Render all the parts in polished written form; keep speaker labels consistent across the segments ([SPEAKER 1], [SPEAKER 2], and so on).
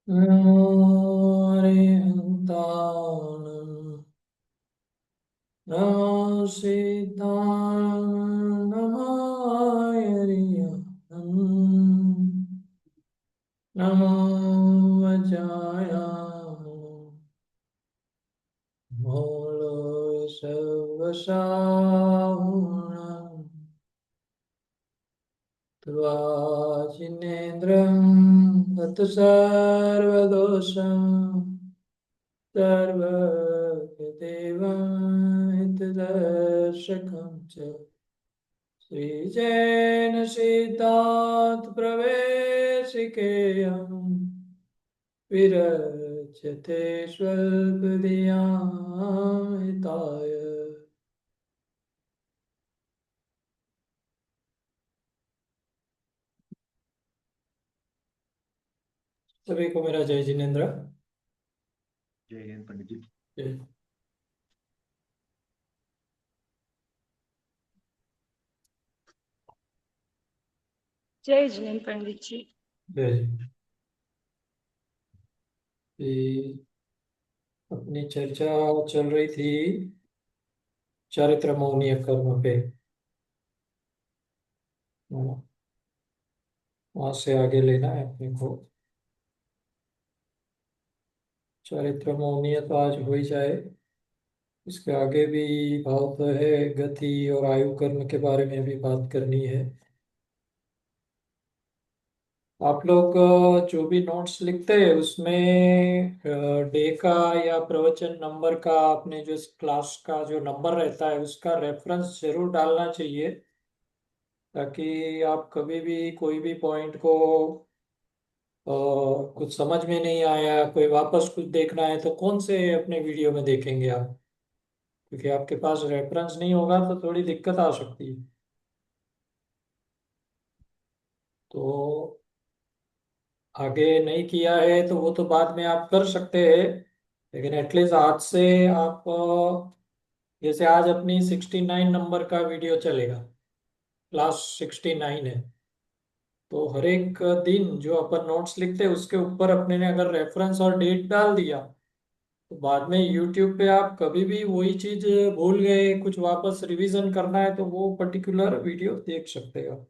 [SPEAKER 1] Arihantanam Namassitanam Namayariyanam Namo Vajayam Molo Sarvasahunam Tvacinendram Gata Sarvadosham Sarvadevam Hitadashakam Cha Srijen Siddhat Praveshikeyam Virajate Swalpadiyam Hitaya। सभी को मेरा जय जिनेन्द्र।
[SPEAKER 2] जय हिंद पंडित जी।
[SPEAKER 1] जय
[SPEAKER 3] जय जिनेन्द्र पंडित जी।
[SPEAKER 1] जय। ये अपनी चर्चा चल रही थी चारित्र मौनीय कर्म पे। वहां से आगे लेना है अपने को। चारित्र मौनीय तो आज हो ही जाए। इसके आगे भी भाव तो है, गति और आयु कर्म के बारे में भी बात करनी है। आप लोग जो भी नोट्स लिखते हैं उसमें डे का या प्रवचन नंबर का, आपने जो क्लास का जो नंबर रहता है उसका रेफरेंस जरूर डालना चाहिए, ताकि आप कभी भी कोई भी पॉइंट को कुछ समझ में नहीं आया, कोई वापस कुछ देखना है तो कौन से अपने वीडियो में देखेंगे आप। क्योंकि आपके पास रेफरेंस नहीं होगा तो थोड़ी दिक्कत आ सकती है। तो आगे नहीं किया है तो वो तो बाद में आप कर सकते हैं, लेकिन एटलीस्ट आज से आप जैसे आज अपनी 69 नंबर का वीडियो चलेगा, क्लास 69 है। तो हर एक दिन जो अपन नोट्स लिखते हैं उसके ऊपर अपने ने अगर रेफरेंस और डेट डाल दिया तो बाद में यूट्यूब पे आप कभी भी वही चीज भूल गए, कुछ वापस रिवीजन करना है तो वो पर्टिकुलर वीडियो देख सकते हो।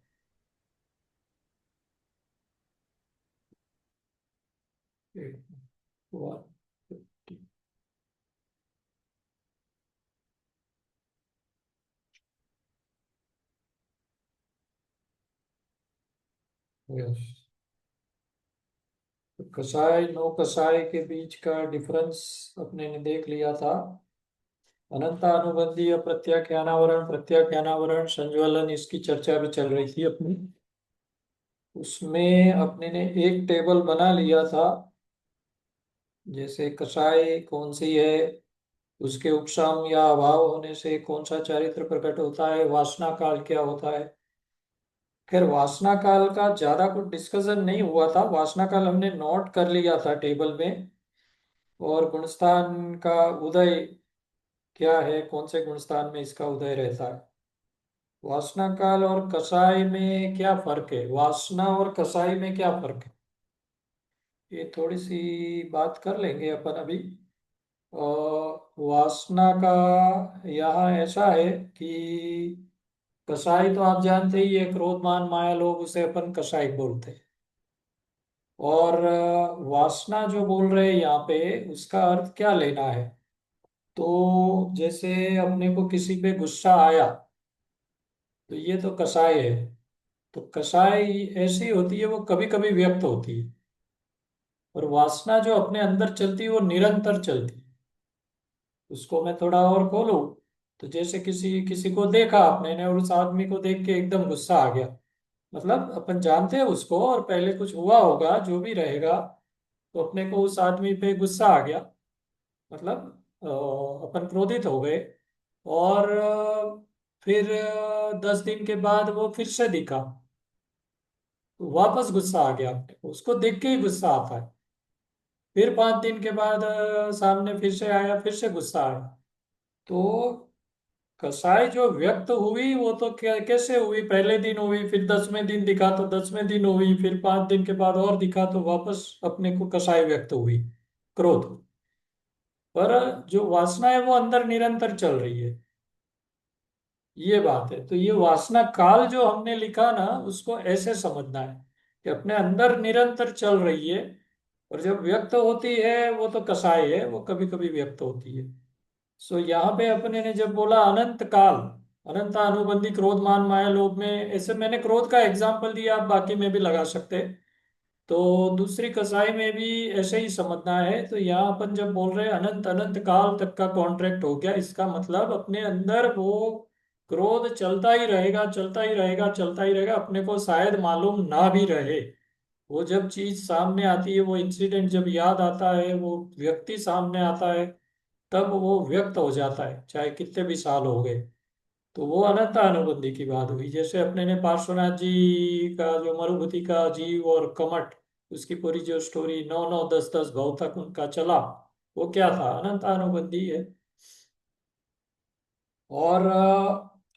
[SPEAKER 1] यस। तो कसाय नो कसाय के बीच का डिफरेंस अपने ने देख लिया था। अनंतानुबंधी प्रत्याख्यानावरण प्रत्याख्यानावरण संज्वलन, इसकी चर्चा भी चल रही थी अपनी। उसमें अपने ने एक टेबल बना लिया था, जैसे कसाय कौन सी है, उसके उपशम या अभाव होने से कौन सा चरित्र प्रकट होता है, वासना काल क्या होता है। खैर वासना काल का ज्यादा कुछ डिस्कशन नहीं हुआ था, वासना काल हमने नोट कर लिया था टेबल में। और गुणस्थान का उदय क्या है, कौन से गुणस्थान में इसका उदय रहता है। वासना काल और कसाय में क्या फर्क है, वासना और कसाय में क्या फर्क है, ये थोड़ी सी बात कर लेंगे अपन अभी। वासना का यहाँ ऐसा है कि कसाई तो आप जानते ही है, क्रोध मान माया लोग, उसे अपन कसाई बोलते हैं। और वासना जो बोल रहे हैं यहाँ पे, उसका अर्थ क्या लेना है। तो जैसे अपने को किसी पे गुस्सा आया तो ये तो कसाय है। तो कसाय ऐसी होती है, वो कभी कभी व्यक्त होती है। और वासना जो अपने अंदर चलती है वो निरंतर चलती है। उसको मैं थोड़ा और खोलूं तो जैसे किसी किसी को देखा आपने ने और उस आदमी को देख के एकदम गुस्सा आ गया, मतलब अपन जानते हैं उसको और पहले कुछ हुआ होगा जो भी रहेगा, तो अपने को उस आदमी पे गुस्सा आ गया, मतलब अपन क्रोधित हो गए। और फिर 10 दिन के बाद वो फिर से दिखा तो वापस गुस्सा आ गया अपने को, उसको देख के ही गुस्सा आता है। फिर 5 दिन के बाद सामने फिर से आया, फिर से गुस्सा आया। तो कसाई जो व्यक्त हुई वो तो क्या कैसे हुई, पहले दिन हुई, फिर 10वें दिन दिखा तो 10वें दिन हुई, फिर 5 दिन के बाद और दिखा तो वापस अपने को कसाई व्यक्त हुई, क्रोध। पर जो वासना है वो अंदर निरंतर चल रही है, ये बात है। तो ये वासना काल जो हमने लिखा ना, उसको ऐसे समझना है कि अपने अंदर निरंतर चल रही है, और जब व्यक्त होती है वो तो कसाय है, वो कभी कभी व्यक्त होती है। सो यहाँ पे अपने ने जब बोला अनंत काल, अनंत अनुबंधी क्रोध मान माया लोभ में, ऐसे मैंने क्रोध का एग्जाम्पल दिया, आप बाकी में भी लगा सकते हैं। तो दूसरी कसाई में भी ऐसे ही समझना है। तो यहाँ अपन जब बोल रहे हैं अनंत अनंत काल तक का कॉन्ट्रैक्ट हो गया, इसका मतलब अपने अंदर वो क्रोध चलता ही रहेगा, चलता ही रहेगा, चलता ही रहेगा, अपने को शायद मालूम ना भी रहे। वो जब चीज सामने आती है, वो इंसिडेंट जब याद आता है, वो व्यक्ति सामने आता है, तब वो व्यक्त हो जाता है, चाहे कितने भी साल हो गए। तो वो अनंत अनुबंधी की बात हुई। जैसे अपने ने पार्श्वनाथ जी का जो मरुभूति का जीव और कमठ, उसकी पूरी जो स्टोरी 9 9 10 10 भाव तक उनका चला, वो क्या था, अनंत अनुबंधी है। और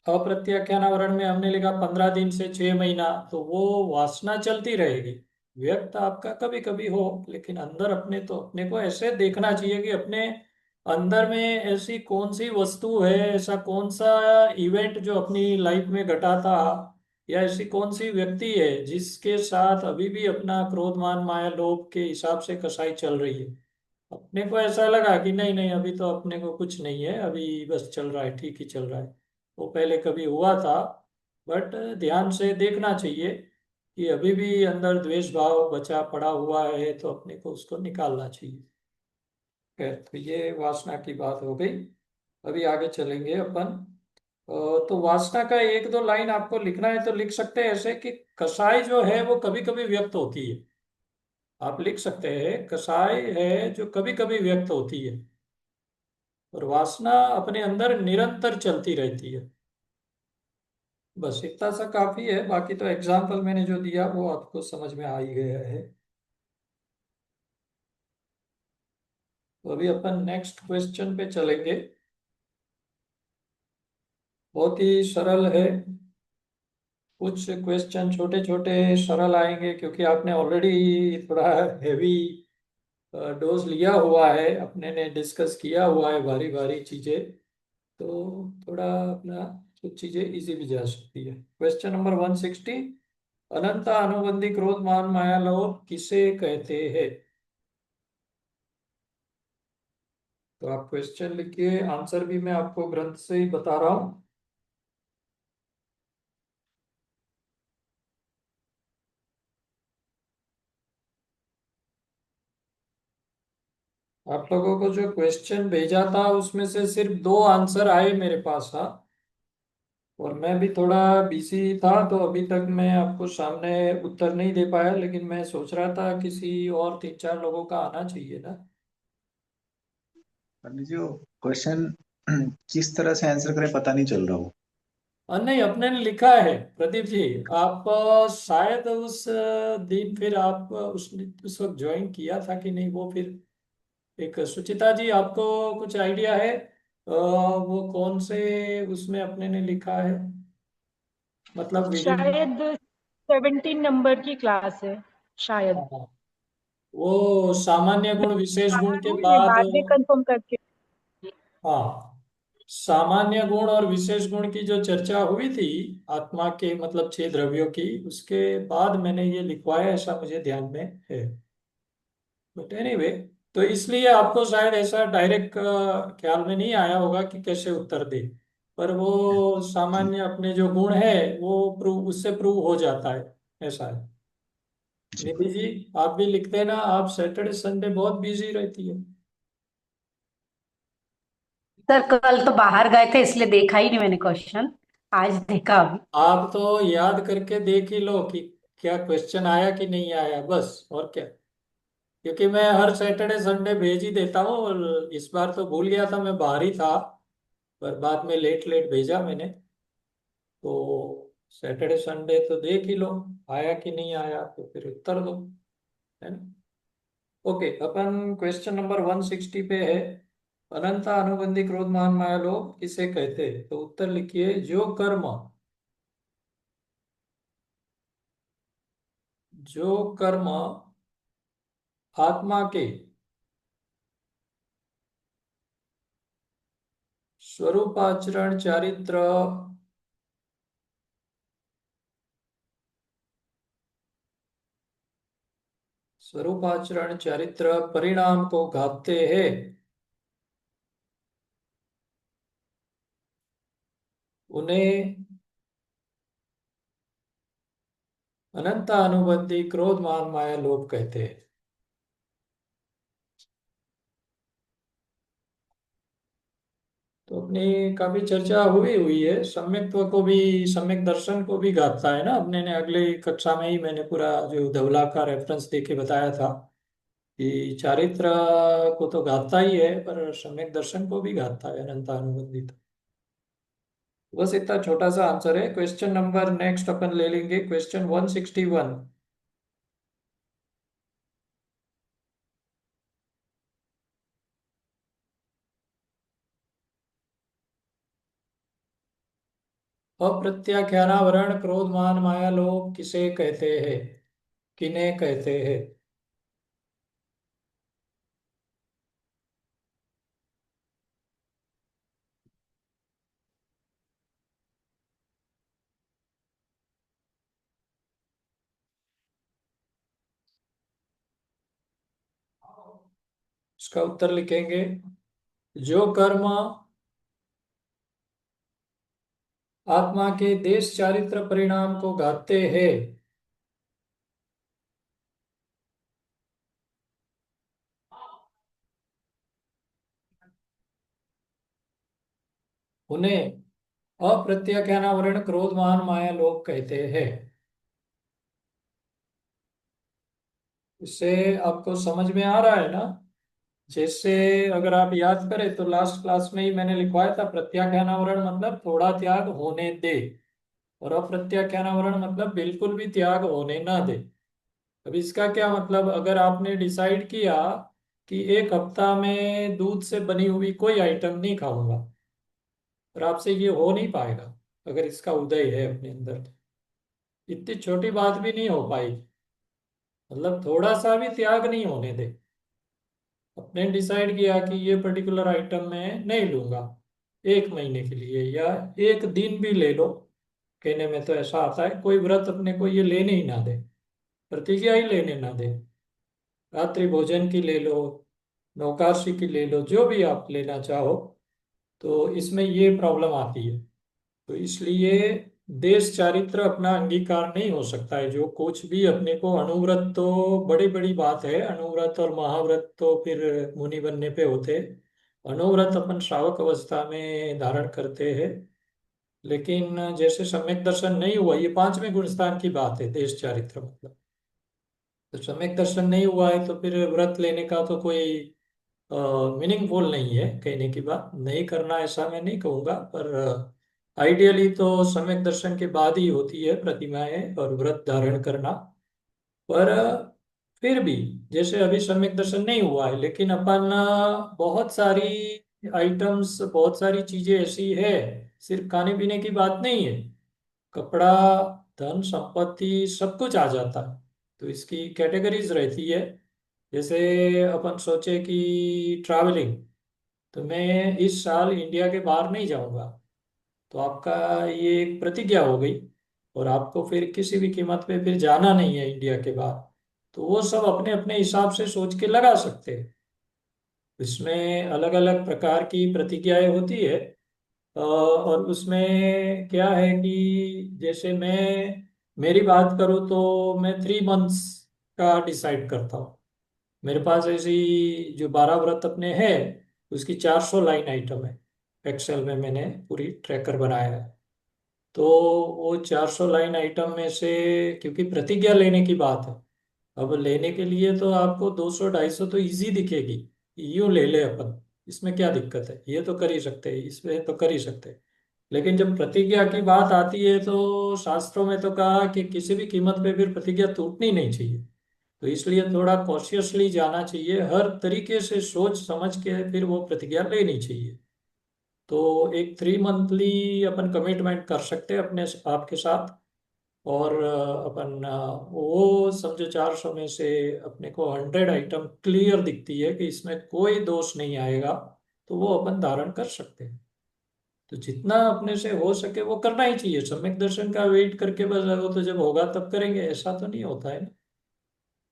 [SPEAKER 1] अप्रत्याख्यानावरण में हमने लिखा 15 दिन से 6 महीना, तो वो वासना चलती रहेगी। व्यक्त आपका कभी कभी हो, लेकिन अंदर अपने, तो अपने को ऐसे देखना चाहिए कि अपने अंदर में ऐसी कौन सी वस्तु है, ऐसा कौन सा इवेंट जो अपनी लाइफ में घटा था, या ऐसी कौन सी व्यक्ति है जिसके साथ अभी भी अपना क्रोध मान माया लोभ के हिसाब से कसाई चल रही है। अपने को ऐसा लगा कि नहीं नहीं, अभी तो अपने को कुछ नहीं है, अभी बस चल रहा है, ठीक ही चल रहा है, वो पहले कभी हुआ था। बट ध्यान से देखना चाहिए कि अभी भी अंदर द्वेष भाव बचा पड़ा हुआ है, तो अपने को उसको निकालना चाहिए। खैर, तो ये वासना की बात हो गई। अभी आगे चलेंगे अपन। तो वासना का एक दो लाइन आपको लिखना है तो लिख सकते हैं ऐसे कि कसाई जो है वो कभी कभी व्यक्त होती है। आप लिख सकते हैं कसाई है जो कभी कभी व्यक्त होती है, और वासना अपने अंदर निरंतर चलती रहती है। बस इतना सा काफी है, बाकी तो एग्जाम्पल मैंने जो दिया वो आपको समझ में आ ही गया है। तो अभी अपन नेक्स्ट क्वेश्चन पे चलेंगे। बहुत ही सरल है, कुछ क्वेश्चन छोटे छोटे सरल आएंगे, क्योंकि आपने ऑलरेडी थोड़ा हैवी डोज लिया हुआ है, अपने ने डिस्कस किया हुआ है भारी भारी चीजें। तो थोड़ा अपना कुछ चीजें इजी भी जा सकती है। क्वेश्चन नंबर 160, अनंत अनुबंधी क्रोध मान माया लोभ किसे कहते हैं? तो आप क्वेश्चन लिखिए, आंसर भी मैं आपको ग्रंथ से ही बता रहा हूँ। आप लोगों को जो क्वेश्चन भेजा था उसमें से सिर्फ 2 आंसर आए मेरे पास, हाँ। और मैं भी थोड़ा बिजी था, तो अभी तक मैं आपको सामने उत्तर नहीं दे पाया, लेकिन मैं सोच रहा था किसी और 3 4 लोगों का आना चाहिए ना।
[SPEAKER 2] पंडित जी, वो क्वेश्चन किस तरह से आंसर करें पता नहीं चल रहा हो।
[SPEAKER 1] नहीं, अपने ने लिखा है प्रदीप जी। आप शायद उस दिन फिर आप उस वक्त ज्वाइन किया था कि नहीं, वो फिर एक सुचिता जी, आपको कुछ आइडिया है वो कौन से उसमें अपने ने लिखा है, मतलब विधि में?
[SPEAKER 3] शायद 17 नंबर की क्लास है, शायद।
[SPEAKER 1] हाँ, वो सामान्य गुण विशेष गुण के
[SPEAKER 3] मैं
[SPEAKER 1] बाद,
[SPEAKER 3] बाद में कंफर्म करके।
[SPEAKER 1] हाँ, सामान्य गुण और विशेष गुण की जो चर्चा हुई थी, आत्मा के मतलब 6 द्रव्यों की, उसके बाद मैंने ये लिखवाया, ऐसा मुझे ध्यान में है। बट एनीवे, तो इसलिए आपको शायद ऐसा डायरेक्ट ख्याल में नहीं आया होगा कि कैसे उत्तर दे। पर वो
[SPEAKER 2] जी।
[SPEAKER 1] सामान्य अपने जो गुण है वो प्रूव, उससे प्रूव हो जाता है, ऐसा है।
[SPEAKER 2] जी।
[SPEAKER 1] निधि जी, आप भी लिखते हैं ना, आप सैटरडे संडे बहुत बिजी रहती है।
[SPEAKER 4] सर कल तो बाहर गए थे इसलिए देखा ही नहीं मैंने क्वेश्चन। आज देखा अभी।
[SPEAKER 1] आप तो याद करके देख ही लो कि क्या क्वेश्चन आया कि नहीं आया, बस और क्या। क्योंकि मैं हर सैटरडे संडे भेज ही देता हूँ, और इस बार तो भूल गया था, मैं बाहर ही था, पर बाद में लेट लेट भेजा मैंने। तो सैटरडे संडे तो देख ही लो, आया कि नहीं आया, तो फिर उत्तर दो, है ना। ओके, अपन क्वेश्चन नंबर 160 पे है। अनंत अनुबंधी क्रोधमान माया लोभ किसे कहते हैं? तो उत्तर लिखिए, जो कर्म आत्मा के स्वरूपाचरण चारित्र परिणाम को घातते हैं, उन्हें अनंत अनुबंधी क्रोध मान माया लोभ कहते हैं। तो अपनी काफी चर्चा हुई हुई है, सम्यक्त्व को भी, सम्यक दर्शन को भी घातता है ना। अपने ने अगले कक्षा में ही मैंने पूरा जो धवला का रेफरेंस देके बताया था कि चारित्र को तो घातता ही है, पर सम्यक दर्शन को भी घातता है अनंत अनुबंधित। बस इतना छोटा सा आंसर है। क्वेश्चन नंबर नेक्स्ट अपन ले लेंगे, क्वेश्चन 161। अप्रत्याख्यानावरण क्रोध मान माया लोभ किसे कहते हैं, किन्हें कहते हैं? इसका उत्तर लिखेंगे, जो कर्म आत्मा के देश चारित्र परिणाम को घातते हैं, उन्हें अप्रत्याख्यानावरण क्रोध मान माया लोभ कहते हैं। इससे आपको समझ में आ रहा है ना? जैसे अगर आप याद करें तो लास्ट क्लास में ही मैंने लिखवाया था, प्रत्याख्यानावरण मतलब थोड़ा त्याग होने दे, और अप्रत्याख्यानावरण मतलब बिल्कुल भी त्याग होने ना दे। अब इसका क्या मतलब, अगर आपने डिसाइड किया कि एक हफ्ता में दूध से बनी हुई कोई आइटम नहीं खाऊंगा, और आपसे ये हो नहीं पाएगा, अगर इसका उदय है अपने अंदर, तो इतनी छोटी बात भी नहीं हो पाएगी। मतलब थोड़ा सा भी त्याग नहीं होने दे। अपने डिसाइड किया कि ये पर्टिकुलर आइटम मैं नहीं लूंगा एक महीने के लिए, या एक दिन भी ले लो। कहने में तो ऐसा आता है, कोई व्रत अपने को ये लेने ही ना दे, प्रतिज्ञा ही लेने ना दे, रात्रि भोजन की ले लो, नौकाशी की ले लो, जो भी आप लेना चाहो, तो इसमें ये प्रॉब्लम आती है। तो इसलिए देश चारित्र अपना अंगीकार नहीं हो सकता है। जो कुछ भी अपने को अनुव्रत, तो बड़ी बड़ी बात है, अनुव्रत और महाव्रत तो फिर मुनि बनने पे होते। अनुव्रत अपन श्रावक अवस्था में धारण करते हैं। लेकिन जैसे सम्यक दर्शन नहीं हुआ, ये पांचवें गुण स्थान की बात है देश चारित्र मतलब। तो सम्यक दर्शन नहीं हुआ है तो फिर व्रत लेने का तो कोई मीनिंगफुल नहीं है। कहने की बात नहीं करना ऐसा मैं नहीं कहूँगा, पर आइडियली तो सम्यक दर्शन के बाद ही होती है प्रतिमाएं और व्रत धारण करना। पर फिर भी जैसे अभी सम्यक दर्शन नहीं हुआ है, लेकिन अपन बहुत सारी आइटम्स, बहुत सारी चीजें ऐसी है, सिर्फ खाने पीने की बात नहीं है, कपड़ा, धन संपत्ति सब कुछ आ जाता है। तो इसकी कैटेगरीज रहती है। जैसे अपन सोचे कि ट्रैवलिंग, तो मैं इस साल इंडिया के बाहर नहीं जाऊंगा, तो आपका ये एक प्रतिज्ञा हो गई, और आपको फिर किसी भी कीमत पे फिर जाना नहीं है इंडिया के बाहर। तो वो सब अपने अपने हिसाब से सोच के लगा सकते हैं। इसमें अलग अलग प्रकार की प्रतिज्ञाएं होती है। और उसमें क्या है कि जैसे मैं, मेरी बात करूँ तो मैं 3 मंथ्स का डिसाइड करता हूँ। मेरे पास ऐसी जो 12 व्रत अपने हैं, उसकी 400 लाइन आइटम है। एक्सेल में मैंने पूरी ट्रैकर बनाया है। तो वो 400 लाइन आइटम में से, क्योंकि प्रतिज्ञा लेने की बात है, अब लेने के लिए तो आपको 200 250 तो इजी दिखेगी, यूं ले ले अपन, इसमें क्या दिक्कत है, ये तो कर ही सकते हैं, इसमें तो कर ही सकते हैं। लेकिन जब प्रतिज्ञा की बात आती है तो शास्त्रों में तो कहा कि किसी भी कीमत पे फिर प्रतिज्ञा टूटनी नहीं चाहिए। तो इसलिए थोड़ा कॉशियसली जाना चाहिए, हर तरीके से सोच समझ के फिर वो प्रतिज्ञा लेनी चाहिए। तो एक 3 मंथली अपन कमिटमेंट कर सकते हैं अपने आपके साथ। और अपन वो समझो 400 में से अपने को 100 आइटम क्लियर दिखती है कि इसमें कोई दोष नहीं आएगा, तो वो अपन धारण कर सकते हैं। तो जितना अपने से हो सके वो करना ही चाहिए। सम्यक दर्शन का वेट करके बस वो तो जब होगा तब करेंगे, ऐसा तो नहीं होता है ना।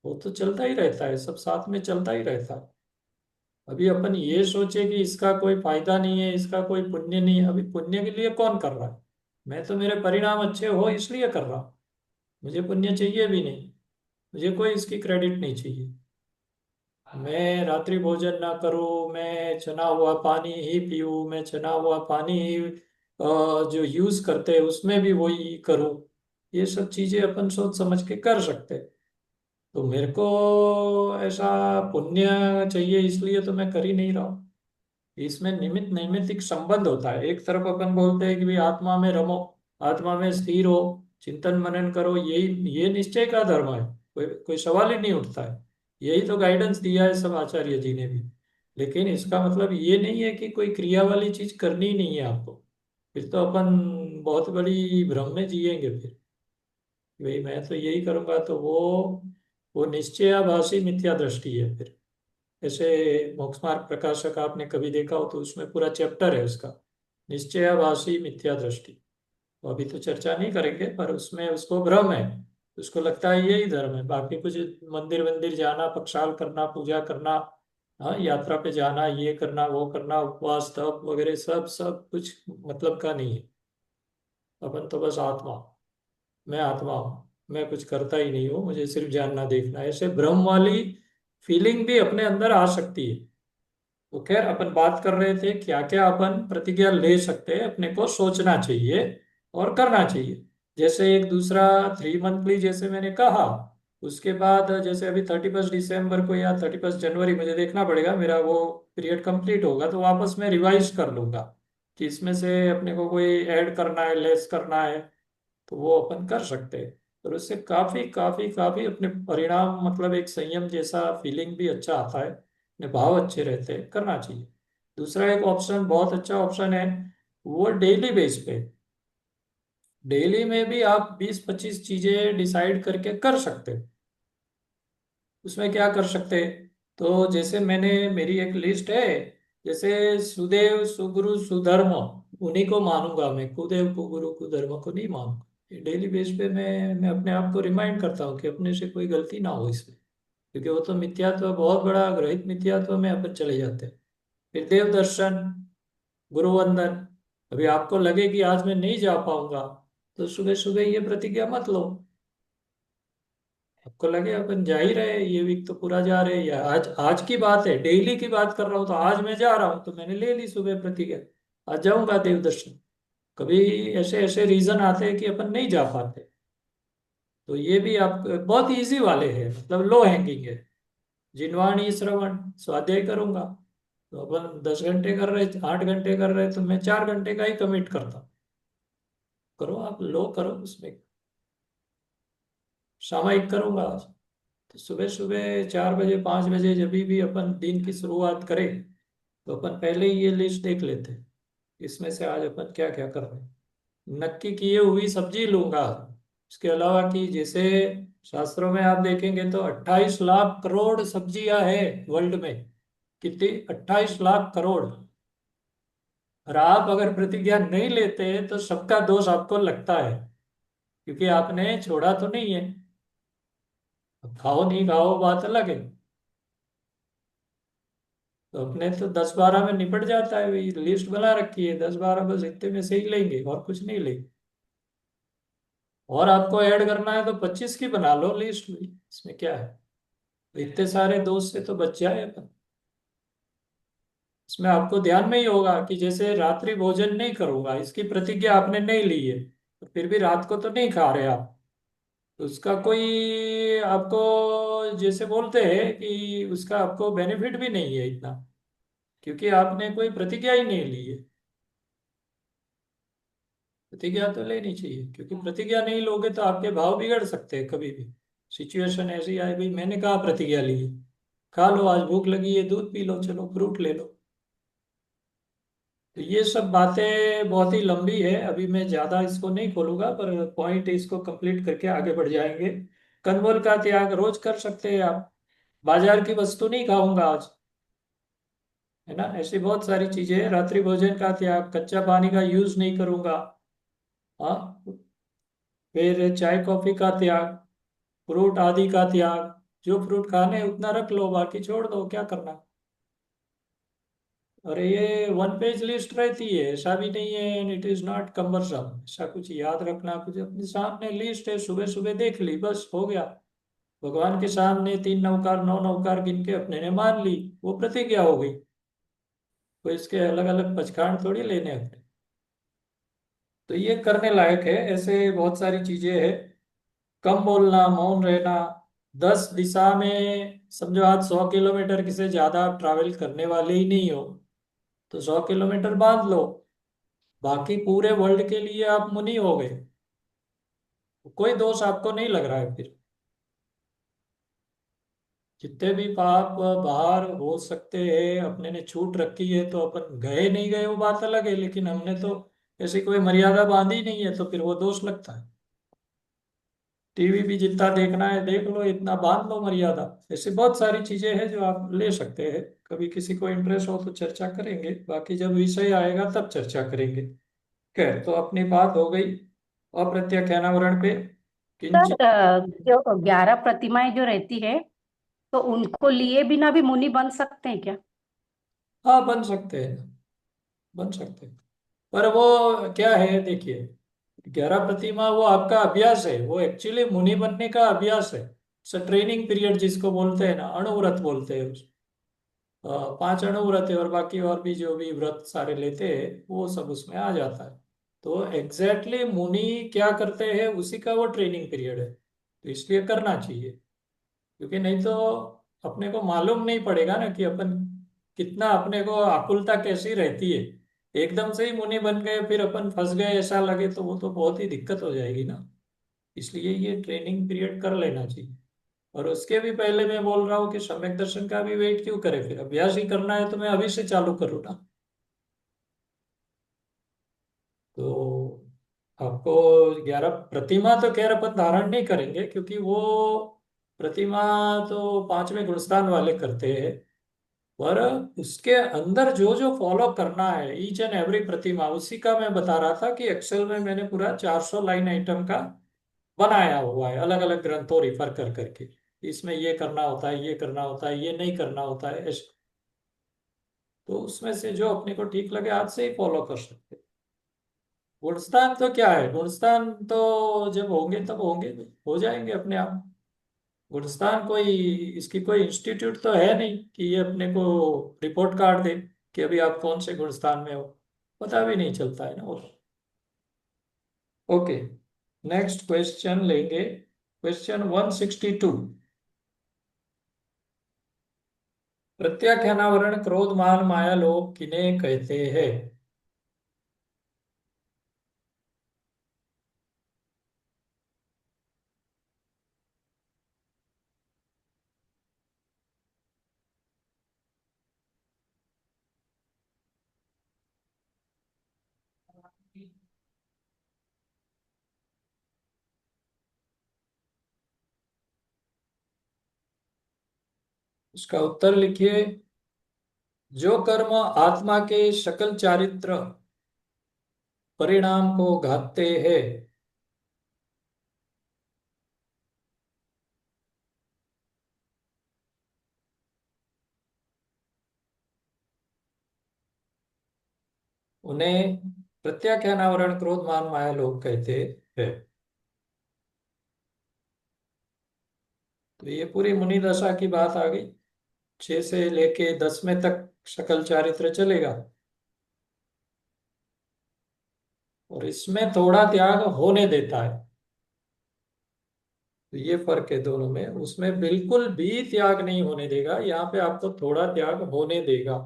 [SPEAKER 1] वो तो चलता ही रहता है, सब साथ में चलता ही रहता है। अभी अपन ये सोचे कि इसका कोई फायदा नहीं है, इसका कोई पुण्य नहीं है, अभी पुण्य के लिए कौन कर रहा है? मैं तो मेरे परिणाम अच्छे हो इसलिए कर रहा हूँ, मुझे पुण्य चाहिए भी नहीं, मुझे कोई इसकी क्रेडिट नहीं चाहिए। मैं रात्रि भोजन ना करूं, मैं छना हुआ पानी ही पीऊं, मैं छना हुआ पानी ही जो यूज करते हैं उसमें भी वही करूं, ये सब चीजें अपन सोच समझ के कर सकते हैं। तो मेरे को ऐसा पुण्य चाहिए इसलिए तो मैं कर ही नहीं रहा हूँ। इसमें निमित्त नैमित्तिक संबंध होता है। एक तरफ अपन बोलते हैं कि भाई आत्मा में रमो, आत्मा में स्थिर हो, चिंतन मनन करो, यही ये निश्चय का धर्म है, कोई कोई सवाल ही नहीं उठता है। यही तो गाइडेंस दिया है सब आचार्य जी ने भी। लेकिन इसका मतलब ये नहीं है कि कोई क्रिया वाली चीज करनी ही नहीं है आपको। फिर तो अपन बहुत बड़ी भ्रम में जिएंगे फिर, कि भाई मैं तो यही करूंगा, तो वो निश्चयाभासी मिथ्या दृष्टि है फिर। जैसे मोक्ष मार्ग प्रकाशक आपने कभी देखा हो तो उसमें पूरा चैप्टर है उसका, निश्चयाभासी मिथ्या दृष्टि। तो अभी तो चर्चा नहीं करेंगे, पर उसमें उसको भ्रम है, उसको लगता है यही धर्म है। बाकी कुछ मंदिर वंदिर जाना, पक्षाल करना, पूजा करना, हाँ यात्रा पे जाना, ये करना वो करना, उपवास तप वगैरह सब सब कुछ मतलब का नहीं है। अपन तो बस आत्मा, मैं आत्मा हूँ, मैं कुछ करता ही नहीं हूँ, मुझे सिर्फ जानना देखना है, ऐसे भ्रम वाली फीलिंग भी अपने अंदर आ सकती है। तो खैर अपन बात कर रहे थे क्या क्या अपन प्रतिज्ञा ले सकते हैं, अपने को सोचना चाहिए और करना चाहिए। जैसे एक दूसरा 3 मंथली जैसे मैंने कहा, उसके बाद जैसे अभी 31 दिसंबर को या 31 जनवरी, मुझे देखना पड़ेगा मेरा वो पीरियड कंप्लीट होगा, तो वापस मैं रिवाइज कर लूंगा कि इसमें से अपने को कोई ऐड करना है, लेस करना है, तो वो अपन कर सकते हैं। और उससे काफी काफी काफी अपने परिणाम, मतलब एक संयम जैसा फीलिंग भी अच्छा आता है, अपने भाव अच्छे रहते हैं, करना चाहिए। दूसरा एक ऑप्शन, बहुत अच्छा ऑप्शन है, वो डेली बेस पे, डेली में भी आप 20-25 चीजें डिसाइड करके कर सकते हैं। उसमें क्या कर सकते हैं, तो जैसे मैंने, मेरी एक लिस्ट है, जैसे सुदेव सुगुरु सुधर्म, उन्हीं को मानूंगा मैं, कुदेव कुगुरु कुधर्म को नहीं मानूंगा। डेली बेस पे मैं अपने आप को रिमाइंड करता हूँ कि अपने से कोई गलती ना हो इसमें, क्योंकि वो तो मिथ्यात्व, बहुत बड़ा ग्रहित मिथ्यात्व में अपन चले जाते हैं। फिर देव दर्शन, गुरु वंदन। अभी आपको लगे कि आज मैं नहीं जा पाऊंगा, तो सुबह सुबह ये प्रतिज्ञा मत लो। आपको लगे अपन जा ही रहे, ये वीक तो पूरा जा रहे, या आज आज की बात है, डेली की बात कर रहा हूँ, तो आज मैं जा रहा हूँ तो मैंने ले ली सुबह प्रतिज्ञा, आज जाऊंगा देव दर्शन। कभी ऐसे ऐसे रीजन आते हैं कि अपन नहीं जा पाते, तो ये भी आप बहुत इजी वाले हैं, मतलब लो हैंगिंग है। जिनवाणी श्रवण, स्वाध्याय करूंगा, तो अपन 10 घंटे कर रहे, 8 घंटे कर रहे, तो मैं 4 घंटे का ही कमिट करता हूँ। करो आप, लो करो उसमें। सामयिक करूंगा आज, तो सुबह सुबह 4 बजे 5 बजे जब भी अपन दिन की शुरुआत करें, तो अपन पहले ही ये लिस्ट देख लेते हैं, इसमें से आज अपन क्या क्या कर रहे हैं। नक्की किए हुई सब्जी लूंगा। इसके अलावा कि जैसे शास्त्रों में आप देखेंगे तो 28 लाख करोड़ सब्जियां है वर्ल्ड में। कितनी? 28 लाख करोड़। और आप अगर प्रतिज्ञा नहीं लेते तो सबका दोष आपको लगता है, क्योंकि आपने छोड़ा तो नहीं है। अब खाओ नहीं खाओ बात अलग है, तो अपने तो 10-12 में निपट जाता है, भाई लिस्ट बना रखी है 10-12, बस इतने में से ही लेंगे और कुछ नहीं लेंगे। और आपको ऐड करना है तो 25 की बना लो लिस्ट भी, इसमें क्या है। तो इतने सारे दोस्त से तो बच जाए अपन। इसमें आपको ध्यान में ही होगा कि जैसे रात्रि भोजन नहीं करूंगा, इसकी प्रतिज्ञा आपने नहीं ली है, तो फिर भी रात को तो नहीं खा रहे आप, तो उसका कोई आपको, जैसे बोलते हैं कि उसका आपको बेनिफिट भी नहीं है इतना, क्योंकि आपने कोई प्रतिज्ञा ही नहीं ली है। प्रतिज्ञा तो लेनी चाहिए, क्योंकि प्रतिज्ञा नहीं लोगे तो आपके भाव बिगड़ सकते हैं कभी भी। सिचुएशन ऐसी आई, भाई मैंने कहा प्रतिज्ञा ली है, खा लो, आज भूख लगी है, दूध पी लो, चलो फ्रूट ले लो। तो ये सब बातें बहुत ही लंबी है, अभी मैं ज्यादा इसको नहीं खोलूंगा, पर पॉइंट इसको कंप्लीट करके आगे बढ़ जाएंगे। कंबल का त्याग रोज कर सकते हैं आप। बाजार की वस्तु नहीं खाऊंगा आज, है ना, ऐसी बहुत सारी चीजें हैं। रात्रि भोजन का त्याग, कच्चा पानी का यूज नहीं करूंगा। हाँ, फिर चाय कॉफी का त्याग, फ्रूट आदि का त्याग। जो फ्रूट खाने हैं, उतना रख लो, बाकी छोड़ दो, क्या करना। और ये वन पेज लिस्ट रहती है, ऐसा भी नहीं है, and it is not cumbersome, ऐसा कुछ याद रखना, कुछ अपने सामने लिस्ट है, सुबह सुबह देख ली, बस हो गया। भगवान के सामने 3 नौकार 9 नौकार गिन के अपने ने मान ली, वो प्रतिज्ञा हो गई। कोई इसके अलग अलग पचखांड थोड़ी लेने अपने। तो ये करने लायक है, ऐसे बहुत सारी चीजें हैं। कम बोलना, मौन रहना। 10 दिशा में समझो आज 100 किलोमीटर की से ज्यादा आप ट्रैवल करने वाले ही नहीं हो, तो 100 किलोमीटर बांध लो, बाकी पूरे वर्ल्ड के लिए आप मुनि हो गए। कोई दोष आपको नहीं लग रहा है फिर। जितने भी पाप बाहर हो सकते हैं अपने ने छूट रखी है, तो अपन गए नहीं गए वो बात अलग है, लेकिन हमने तो ऐसी कोई मर्यादा बांधी नहीं है, तो फिर वो दोष लगता है। टीवी भी जितना देखना है देख लो, इतना बांध लो मर्यादा। ऐसी बहुत सारी चीजें हैं जो आप ले सकते हैं। कभी किसी को इंटरेस्ट हो तो चर्चा करेंगे, बाकी जब विषय आएगा तब चर्चा करेंगे। खैर, तो अपनी बात हो गई अप्रत्याख्यानावरण पे।
[SPEAKER 4] सर,
[SPEAKER 1] किंचित।
[SPEAKER 4] जो 11 प्रतिमाएं जो रहती है, तो उनको लिए बिना भी मुनि बन सकते हैं क्या?
[SPEAKER 1] हाँ, बन सकते हैं, बन सकते हैं। पर वो क्या है, देखिए, 11 प्रतिमा वो आपका अभ्यास है, वो एक्चुअली मुनि बनने का अभ्यास है। ट्रेनिंग पीरियड जिसको बोलते हैं ना, अणुव्रत बोलते हैं। 5 अणुव्रत है, और बाकी और भी जो भी व्रत सारे लेते हैं वो सब उसमें आ जाता है। तो एग्जैक्टली मुनि क्या करते हैं उसी का वो ट्रेनिंग पीरियड है, तो इसलिए करना चाहिए। क्योंकि नहीं तो अपने को मालूम नहीं पड़ेगा ना कि अपन कितना, अपने को आकुलता कैसी रहती है। एकदम से ही मुनि बन गए फिर अपन फंस गए ऐसा लगे, तो वो तो बहुत ही दिक्कत हो जाएगी ना। इसलिए ये ट्रेनिंग पीरियड कर लेना चाहिए। और उसके भी पहले मैं बोल रहा हूँ कि सम्यक दर्शन का भी वेट क्यों करे, फिर अभ्यास ही करना है तो मैं अभी से चालू करूँ ना। तो आपको 11 प्रतिमा तो खैर अपन धारण नहीं करेंगे, क्योंकि वो प्रतिमा तो 5वें गुणस्थान वाले करते हैं। पर उसके अंदर जो जो फॉलो करना है, ईच एंड एवरी प्रतिमा, उसी का मैं बता रहा था कि एक्सेल में मैंने पूरा 400 लाइन आइटम का बनाया हुआ है, अलग अलग ग्रंथों रिफर कर करके। इसमें ये करना होता है, ये करना होता है, ये नहीं करना होता है, तो उसमें से जो अपने को ठीक लगे आज से ही फॉलो कर सकते हैं। गुणस्थान तो क्या है, गुणस्थान तो जब होंगे तब होंगे, हो जाएंगे अपने आप। गुणस्थान कोई, इसकी कोई इंस्टीट्यूट तो है नहीं कि ये अपने को रिपोर्ट कार्ड दे कि अभी आप कौन से गुणस्थान में हो। पता भी नहीं चलता है ना वो। ओके, नेक्स्ट क्वेश्चन लेंगे, क्वेश्चन 162। प्रत्याख्यानावरण क्रोध मान माया लोभ किन्हें कहते हैं? इसका उत्तर लिखिए। जो कर्म आत्मा के सकल चारित्र परिणाम को घातते हैं, उन्हें प्रत्याख्यानावरण क्रोध मान माया लोग कहते हैं। तो ये पूरी मुनि दशा की बात आ गई। 6 से लेके 10 में तक सकल चारित्र चलेगा, और इसमें थोड़ा त्याग होने देता है। तो ये फर्क है दोनों में, उसमें बिल्कुल भी त्याग नहीं होने देगा, यहाँ पे आपको थोड़ा त्याग होने देगा।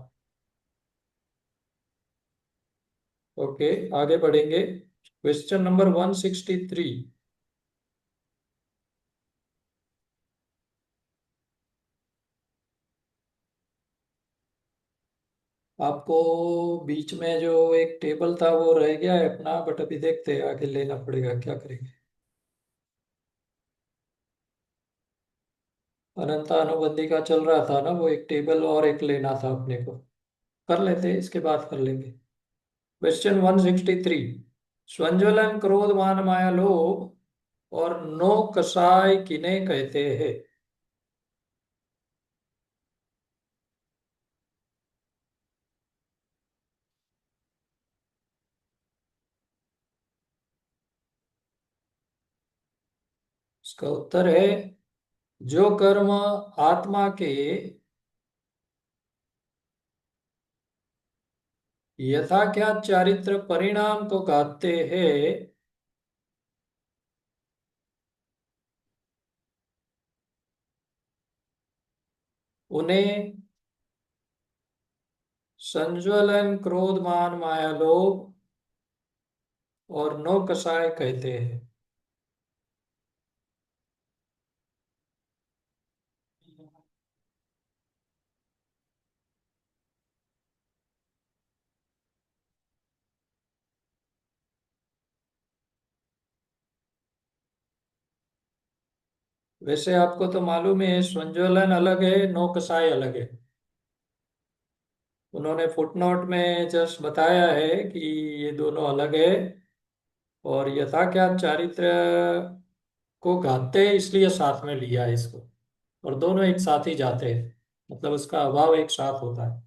[SPEAKER 1] ओके, आगे बढ़ेंगे। Question number 163। आपको बीच में जो एक टेबल था वो रह गया है अपना, बट अभी देखते हैं आगे लेना पड़ेगा, क्या करेंगे। अनंत अनुबंधी का चल रहा था ना, वो एक टेबल और एक लेना था अपने को। कर लेते हैं, इसके बाद कर लेंगे। क्वेश्चन 163। स्वज्वलन क्रोध मान माया लोभ और नो कसाय किन्हें कहते हैं? इसका उत्तर है, जो कर्म आत्मा के यथाख्यात चारित्र परिणाम को कहते हैं, उन्हें संज्वलन क्रोध मान माया लोभ और नो कसाय कहते हैं। वैसे आपको तो मालूम है, संज्वलन अलग है, नो कसाय अलग है। उन्होंने फुटनोट में जस्ट बताया है कि ये दोनों अलग है, और यथाख्यात चारित्र को गाते हैं इसलिए साथ में लिया है इसको। और दोनों एक साथ ही जाते हैं, मतलब उसका अभाव एक साथ होता है।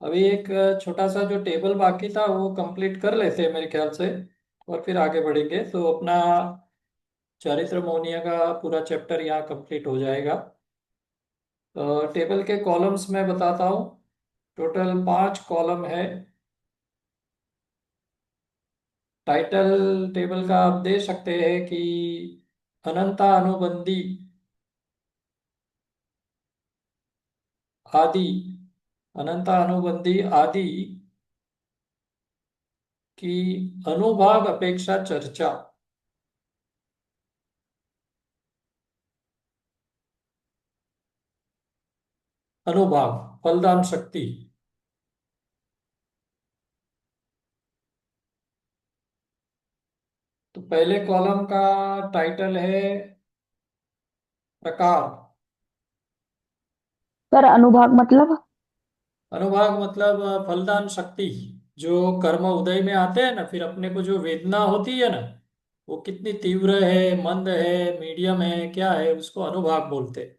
[SPEAKER 1] अभी एक छोटा सा जो टेबल बाकी था वो कंप्लीट कर लेते हैं मेरे ख्याल से, और फिर आगे बढ़ेंगे तो अपना चारित्र मौनिया का पूरा चैप्टर यहाँ कंप्लीट हो जाएगा। टेबल के कॉलम्स में बताता हूँ। टोटल 5 कॉलम है। टाइटल टेबल का आप दे सकते हैं कि अनंता अनुबंधी आदि, अनंता अनुबंधी आदि की अनुभाग अपेक्षा चर्चा। अनुभाग फलदान शक्ति। तो पहले कॉलम का टाइटल है प्रकार।
[SPEAKER 3] सर अनुभाग मतलब?
[SPEAKER 1] अनुभाग मतलब फलदान शक्ति। जो कर्म उदय में आते हैं ना, फिर अपने को जो वेदना होती है ना, वो कितनी तीव्र है, मंद है, मीडियम है, क्या है, उसको अनुभाग बोलते हैं।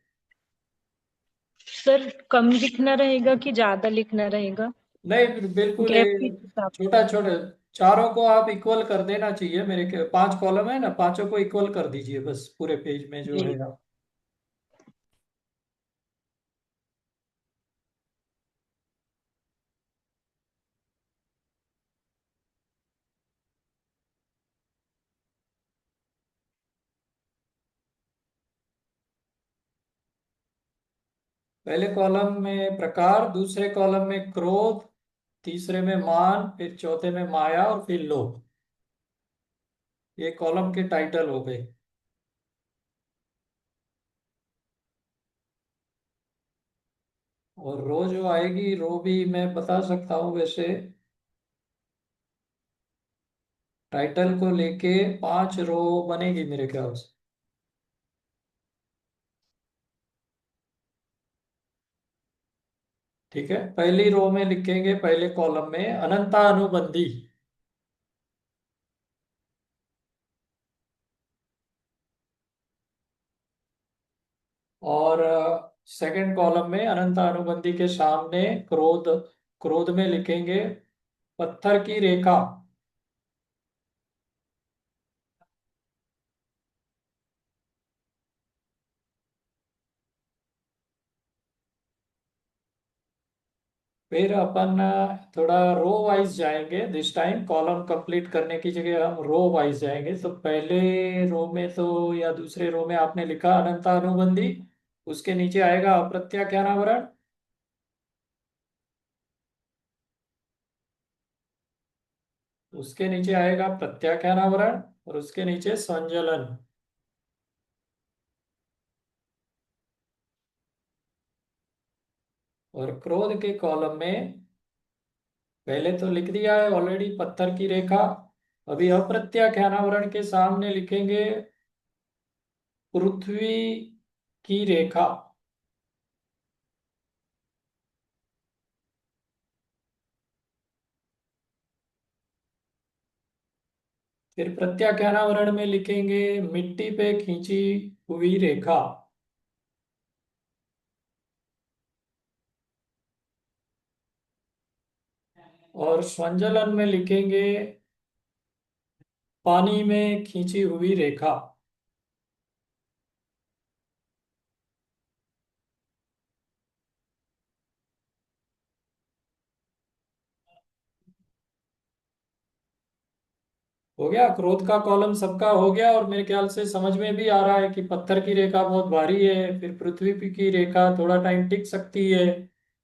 [SPEAKER 3] सर कम लिखना रहेगा कि ज्यादा लिखना रहेगा?
[SPEAKER 1] नहीं, बिल्कुल
[SPEAKER 3] गैप के हिसाब
[SPEAKER 1] छोटा
[SPEAKER 3] से।
[SPEAKER 1] छोटा। चारों को आप इक्वल कर देना चाहिए। मेरे के 5 कॉलम है ना, पांचों को इक्वल कर दीजिए बस पूरे पेज में जो
[SPEAKER 3] जी।
[SPEAKER 1] है आप। पहले कॉलम में प्रकार, दूसरे कॉलम में क्रोध, तीसरे में मान, फिर चौथे में माया, और फिर लोभ। ये कॉलम के टाइटल हो गए। और रो जो आएगी, रो भी मैं बता सकता हूँ वैसे। टाइटल को लेके 5 रो बनेगी मेरे ख्याल से। ठीक है, पहली रो में लिखेंगे, पहले कॉलम में अनंता अनुबंधी। और सेकंड कॉलम में अनंता अनुबंधी के सामने क्रोध। क्रोध में लिखेंगे पत्थर की रेखा। फिर अपन थोड़ा रो वाइज जाएंगे। दिस टाइम कॉलम कंप्लीट करने की जगह हम रो वाइज जाएंगे। तो पहले रो में तो या दूसरे रो में आपने लिखा अनंतानुबंधी, उसके नीचे आएगा अप्रत्याख्यानावरण, उसके नीचे आएगा प्रत्याख्यानावरण, और उसके नीचे संजलन। और क्रोध के कॉलम में पहले तो लिख दिया है ऑलरेडी पत्थर की रेखा। अभी अप्रत्याख्यानावरण के सामने लिखेंगे पृथ्वी की रेखा। फिर प्रत्याख्यानावरण में लिखेंगे मिट्टी पे खींची हुई रेखा। और स्वंजलन में लिखेंगे पानी में खींची हुई रेखा। हो गया, क्रोध का कॉलम सबका हो गया। और मेरे ख्याल से समझ में भी आ रहा है कि पत्थर की रेखा बहुत भारी है, फिर पृथ्वी की रेखा थोड़ा टाइम टिक सकती है,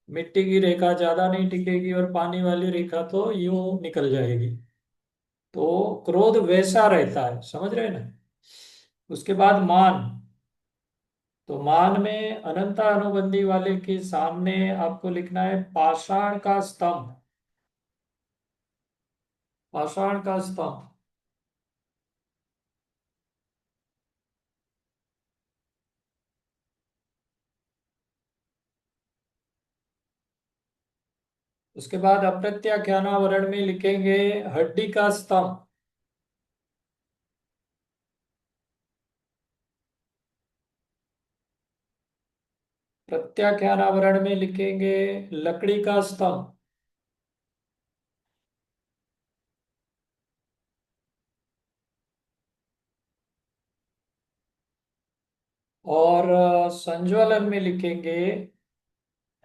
[SPEAKER 1] मिट्टी की रेखा ज्यादा नहीं टिकेगी, और पानी वाली रेखा तो यूं निकल जाएगी। तो क्रोध वैसा रहता है, समझ रहे हैं ना। उसके बाद मान। तो मान में अनंता अनुबंधी वाले के सामने आपको लिखना है पाषाण का स्तंभ। पाषाण का स्तंभ। उसके बाद अप्रत्याख्यानावरण में लिखेंगे हड्डी का स्तंभ। प्रत्याख्यानावरण में लिखेंगे लकड़ी का स्तंभ। और संज्वलन में लिखेंगे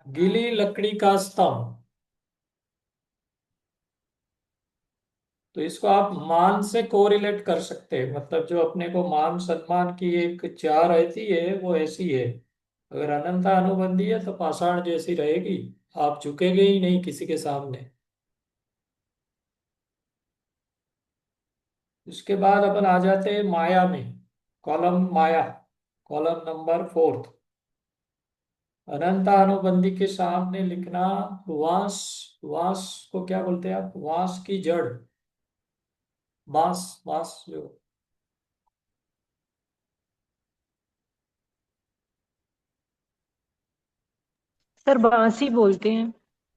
[SPEAKER 1] गीली लकड़ी का स्तंभ। तो इसको आप मान से कोरिलेट कर सकते हैं, मतलब जो अपने को मान सम्मान की एक चाह रहती है वो ऐसी है। अगर अनंता अनुबंधी है तो पाषाण जैसी रहेगी, आप झुकेंगे ही नहीं किसी के सामने। उसके बाद अपन आ जाते हैं माया में। कॉलम माया, कॉलम नंबर 4। अनंता अनुबंधी के सामने लिखना वांस। वांस को क्या बोलते हैं आप? वांस की जड़, बांस, बांस जो
[SPEAKER 3] सर बांसी बोलते हैं।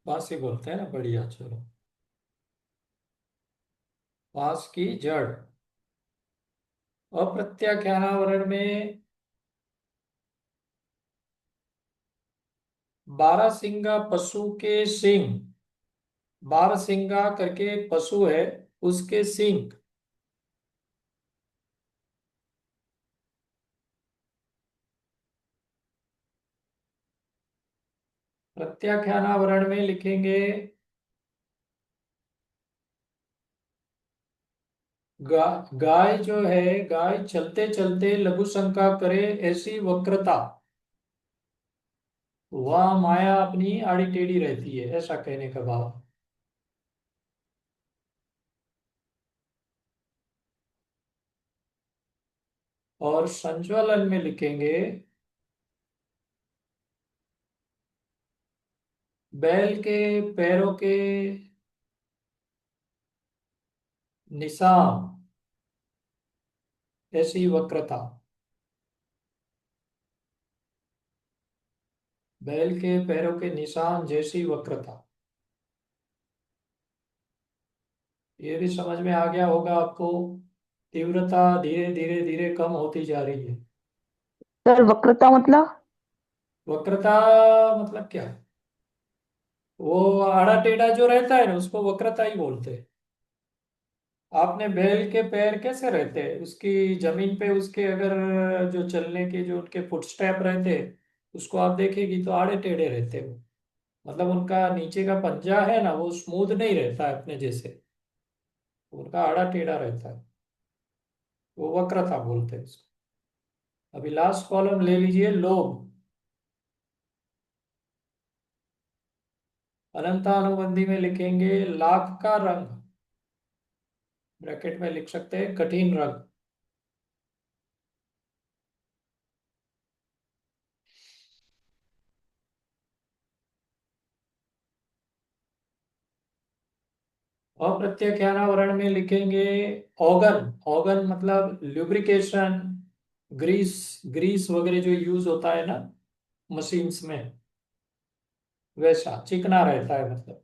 [SPEAKER 1] बांस ही बोलते हैं ना, बढ़िया, चलो। बांस की जड़। अप्रत्याख्यानावरण में बारहसिंगा पशु के सींग। बारहसिंगा करके एक पशु है, उसके सींग। प्रत्याख्यानावरण में लिखेंगे गाय जो है, गाय चलते चलते लघु शंका करे ऐसी वक्रता। वह माया अपनी आड़ी टेढ़ी रहती है, ऐसा कहने का भाव। और संज्वलन में लिखेंगे बैल के पैरों के निशान ऐसी वक्रता। बैल के पैरों के निशान जैसी वक्रता। ये भी समझ में आ गया होगा आपको। तीव्रता धीरे धीरे धीरे कम होती जा रही है।
[SPEAKER 5] सर वक्रता मतलब?
[SPEAKER 1] वक्रता मतलब क्या है? वो आड़ा टेढ़ा जो रहता है ना, उसको वक्रता ही बोलते हैं। आपने बैल के पैर कैसे रहते हैं, उसकी जमीन पे उसके अगर जो चलने के जो उनके फुटस्टेप रहते हैं, उसको आप देखेगी तो आड़े टेढ़े रहते हैं वो। मतलब उनका नीचे का पंजा है ना, वो स्मूथ नहीं रहता है अपने जैसे, उनका आड़ा टेढ़ा रहता है, वो वक्रता बोलते हैं इसको। अभी लास्ट कॉलम ले लीजिए, लोभ। अनंतानुबंधी में लिखेंगे लाख का रंग, ब्रैकेट में लिख सकते हैं कठिन रंग। अप्रत्यख्यानावरण में लिखेंगे ऑर्गन। ऑर्गन मतलब ल्यूब्रिकेशन, ग्रीस, ग्रीस वगैरह जो यूज होता है ना मशीन्स में, वैसा चिकना रहता है मतलब,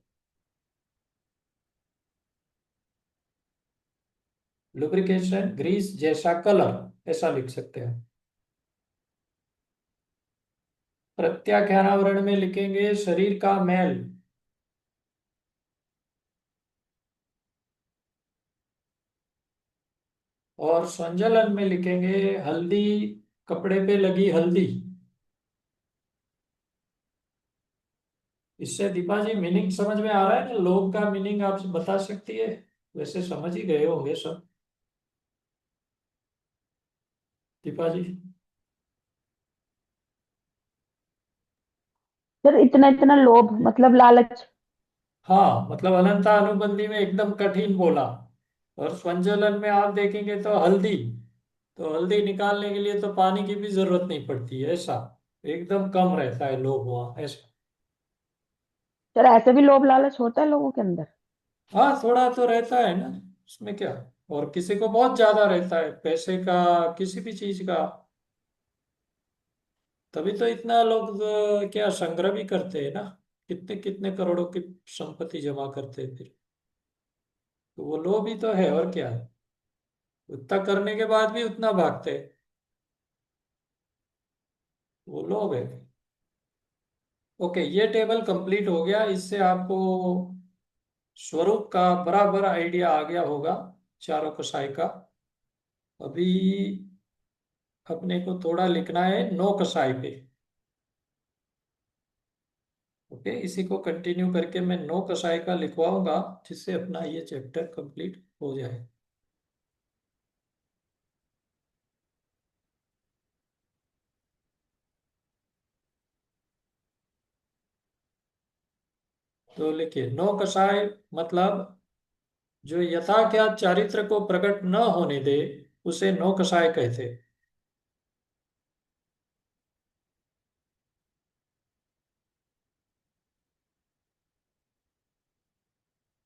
[SPEAKER 1] लुब्रिकेशन ग्रीस जैसा कलर, ऐसा लिख सकते हैं। प्रत्याख्यानावरण में लिखेंगे शरीर का मैल। और संजलन में लिखेंगे हल्दी, कपड़े पे लगी हल्दी। इससे दीपा जी मीनिंग समझ में आ रहा है ना, लोग का मीनिंग आप बता सकती है, वैसे समझ ही गए होंगे सब दीपा जी।
[SPEAKER 5] सर इतना इतना लोभ मतलब लालच।
[SPEAKER 1] हाँ, मतलब अनंता अनुबंधी में एकदम कठिन बोला, और स्वंजलन में आप देखेंगे तो हल्दी, तो हल्दी निकालने के लिए तो पानी की भी जरूरत नहीं पड़ती है, ऐसा एकदम कम रहता है लोभ वहाँ, ऐसा।
[SPEAKER 5] सर ऐसे भी लोभ लालच होता है लोगों के अंदर।
[SPEAKER 1] हाँ, थोड़ा तो रहता है ना, उसमें क्या। और किसी को बहुत ज्यादा रहता है पैसे का, किसी भी चीज का। तभी तो इतना लोग क्या संग्रह भी करते हैं ना, कितने कितने करोड़ों की संपत्ति जमा करते हैं फिर। तो वो लोभ ही तो है, और क्या है, उतना करने के बाद भी उतना भागते हैं, वो लोभ है। ओके, ये टेबल कंप्लीट हो गया, इससे आपको स्वरूप का बराबर आइडिया आ गया होगा चारों कसाई का। अभी अपने को थोड़ा लिखना है नौ कसाई पे। ओके, इसी को कंटिन्यू करके मैं नौ कसाई का लिखवाऊंगा, जिससे अपना ये चैप्टर कंप्लीट हो जाए। तो लिखिए नौ कसाई मतलब जो यथा क्या चारित्र को प्रकट न होने दे, उसे नौ कसाय कहते।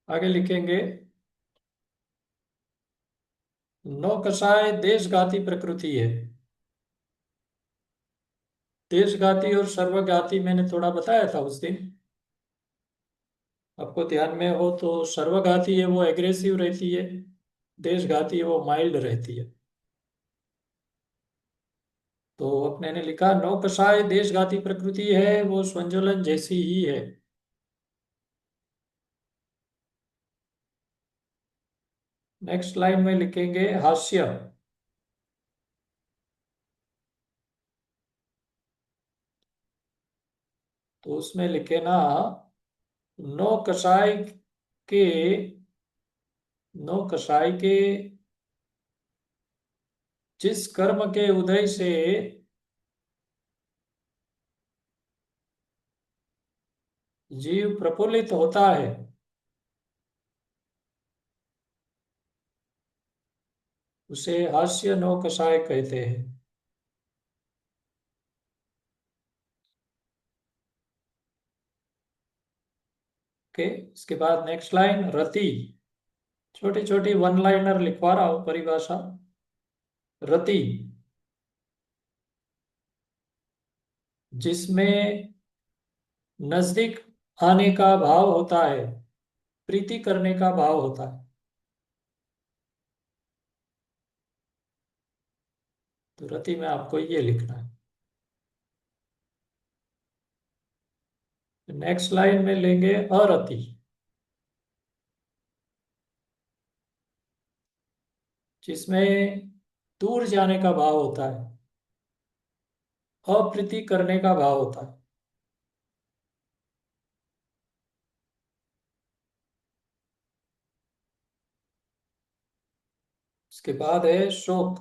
[SPEAKER 1] आगे लिखेंगे नौ कसाय देशघाती प्रकृति है। देशघाती और सर्वघाती मैंने थोड़ा बताया था उस दिन, आपको ध्यान में हो तो। सर्वघाती है वो एग्रेसिव रहती है, देशघाती है वो माइल्ड रहती है। तो अपने ने लिखा नौ कसाय देशघाती प्रकृति है, वो स्वंजलन जैसी ही है। नेक्स्ट लाइन में लिखेंगे हास्य। तो उसमें लिखे ना नौ कसाय के, नौ कसाई के जिस कर्म के उदय से जीव प्रफुल्लित होता है, उसे हास्य नौ कसाय कहते हैं। ओके, इसके बाद नेक्स्ट लाइन रति। छोटी छोटी वन लाइनर लिखवा रहा हूं परिभाषा। रति जिसमें नजदीक आने का भाव होता है, प्रीति करने का भाव होता है। तो रति में आपको ये लिखना है। नेक्स्ट लाइन में लेंगे अरति, जिसमें दूर जाने का भाव होता है, अप्रीति करने का भाव होता है। उसके बाद है शोक।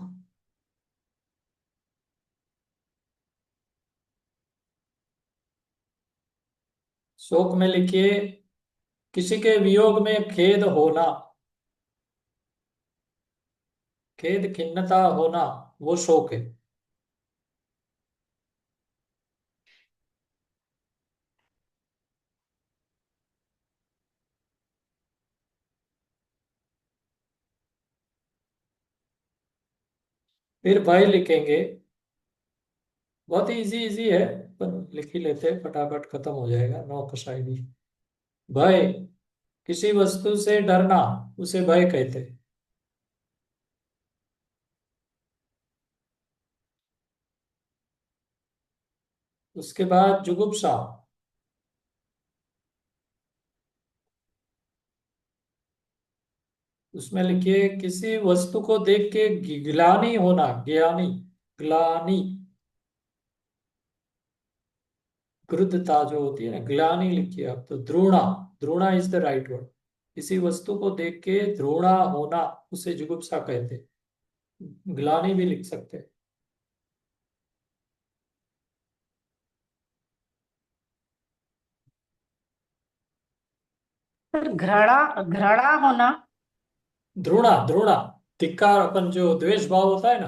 [SPEAKER 1] शोक में लिखिए किसी के वियोग में खेद होना, खेद खिन्नता होना, वो शोक है। फिर भय लिखेंगे, बहुत ही इजी इजी है, पर लिख ही लेते हैं, फटाफट खत्म हो जाएगा, नौ कसाई भी। भय, किसी वस्तु से डरना, उसे भय कहते हैं। उसके बाद जुगुप्सा, उसमें लिखिए किसी वस्तु को देख के ग्लानि होना, ज्ञानी, ग्लानि, क्रुद्धता जो होती है ना, ग्लानि लिखिए आप तो। Drona, Drona is the right word. किसी वस्तु को देख के द्रोणा होना, उसे जुगुप्सा कहते हैं। ग्लानि भी लिख सकते हैं।
[SPEAKER 4] सर घृणा, घृणा होना।
[SPEAKER 1] द्रोणा, द्रोणा, धिक्कार, अपन जो द्वेष भाव होता है ना।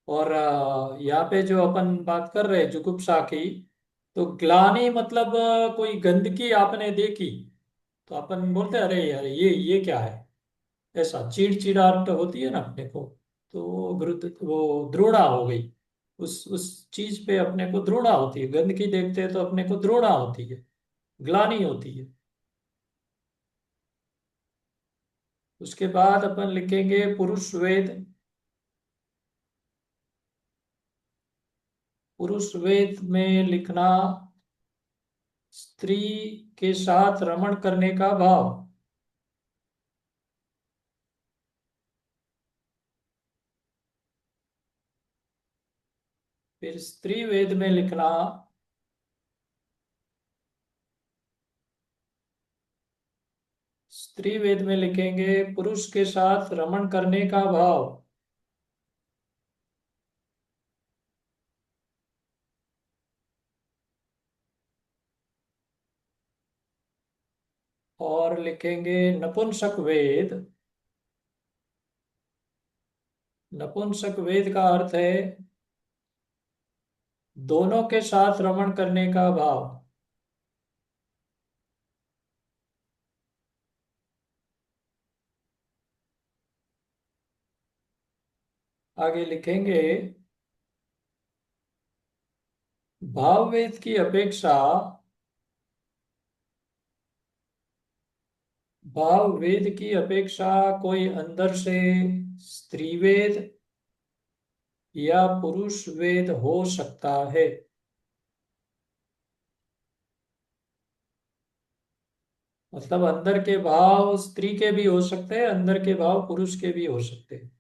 [SPEAKER 1] और यहाँ पे जो अपन बात कर रहे हैं जुगुप्सा की, तो ग्लानि मतलब कोई गंदगी आपने देखी, तो अपन बोलते हैं अरे यार ये क्या है, ऐसा चिड़चिड़ाहट होती है ना अपने को। तो वो द्रोणा हो गई। उस चीज पे अपने को द्रोणा होती है, गंदगी देखते हैं तो अपने को द्रोणा होती है, ग्लानि होती है। उसके बाद अपन लिखेंगे पुरुष वेद। पुरुष वेद में लिखना स्त्री के साथ रमण करने का भाव। फिर स्त्री वेद में लिखना स्त्री वेद में लिखेंगे पुरुष के साथ रमण करने का भाव। और लिखेंगे नपुंसक वेद। नपुंसक वेद का अर्थ है दोनों के साथ रमण करने का भाव। आगे लिखेंगे भाव वेद की अपेक्षा, भाव वेद की अपेक्षा कोई अंदर से स्त्री वेद या पुरुष वेद हो सकता है। मतलब अंदर के भाव स्त्री के भी हो सकते हैं, अंदर के भाव पुरुष के भी हो सकते हैं।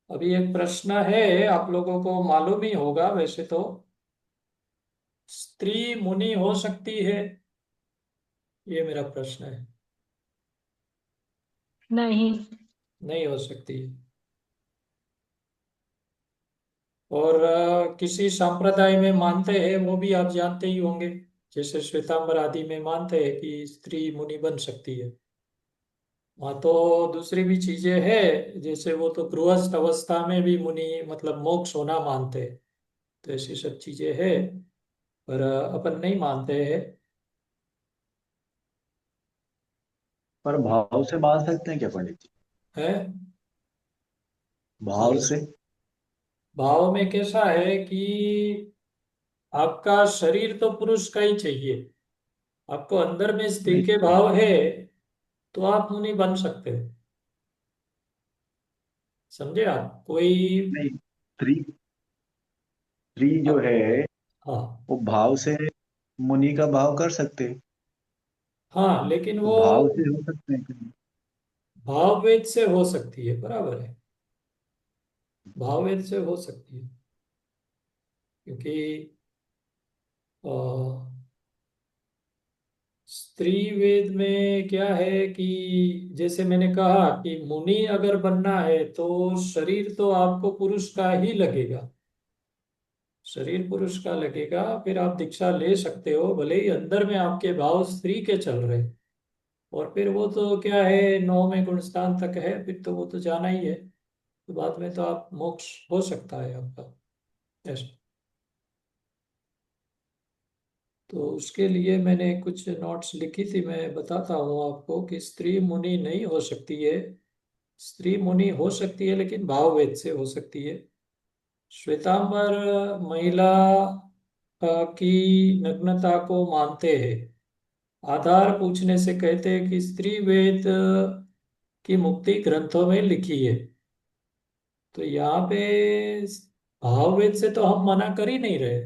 [SPEAKER 1] अभी एक प्रश्न है, आप लोगों को मालूम ही होगा वैसे तो, स्त्री मुनि हो सकती है? ये मेरा प्रश्न है।
[SPEAKER 3] नहीं।
[SPEAKER 1] नहीं हो सकती है। और किसी संप्रदाय में मानते हैं, वो भी आप जानते ही होंगे, जैसे श्वेतांबर आदि में मानते हैं कि स्त्री मुनि बन सकती है। वहाँ तो दूसरी भी चीजें हैं, जैसे वो तो गृहस्थ अवस्था में भी मुनि मतलब मोक्ष होना मानते हैं। तो ऐसी सब चीजें हैं, पर अपन नहीं मानते हैं।
[SPEAKER 2] पर भाव से बांध सकते हैं क्या पंडित जी?
[SPEAKER 1] है,
[SPEAKER 2] भाव से।
[SPEAKER 1] भाव में कैसा है कि आपका शरीर तो पुरुष का ही चाहिए, आपको अंदर में स्त्री
[SPEAKER 2] नहीं
[SPEAKER 1] के भाव है, तो आप मुनि बन सकते हैं। समझे आप कोई?
[SPEAKER 2] नहीं, स्त्री, स्त्री जो
[SPEAKER 1] आप,
[SPEAKER 2] है
[SPEAKER 1] हाँ,
[SPEAKER 2] वो भाव से मुनि का भाव कर सकते हैं।
[SPEAKER 1] हाँ, लेकिन
[SPEAKER 2] तो
[SPEAKER 1] वो
[SPEAKER 2] भाव से हो सकते हैं क्या?
[SPEAKER 1] भाव वेद से हो सकती है, बराबर है, भाव वेद से हो सकती है। क्योंकि अ, स्त्री वेद में क्या है कि जैसे मैंने कहा कि मुनि अगर बनना है तो शरीर तो आपको पुरुष का ही लगेगा, शरीर पुरुष का लगेगा, फिर आप दीक्षा ले सकते हो भले ही अंदर में आपके भाव स्त्री के चल रहे। और फिर वो तो क्या है, 9वें गुण स्थान तक है, फिर तो वो तो जाना ही है, तो बाद में तो आप मोक्ष हो सकता है आपका ऐसा। तो उसके लिए मैंने कुछ नोट्स लिखी थी, मैं बताता हूँ आपको कि स्त्री मुनि नहीं हो सकती है, स्त्री मुनि हो सकती है लेकिन भाव भेद से हो सकती है। श्वेतांबर महिला की नग्नता को मानते हैं, आधार पूछने से कहते हैं कि स्त्री वेद की मुक्ति ग्रंथों में लिखी है। तो यहाँ पे भाव वेद से तो हम मना कर ही नहीं रहे,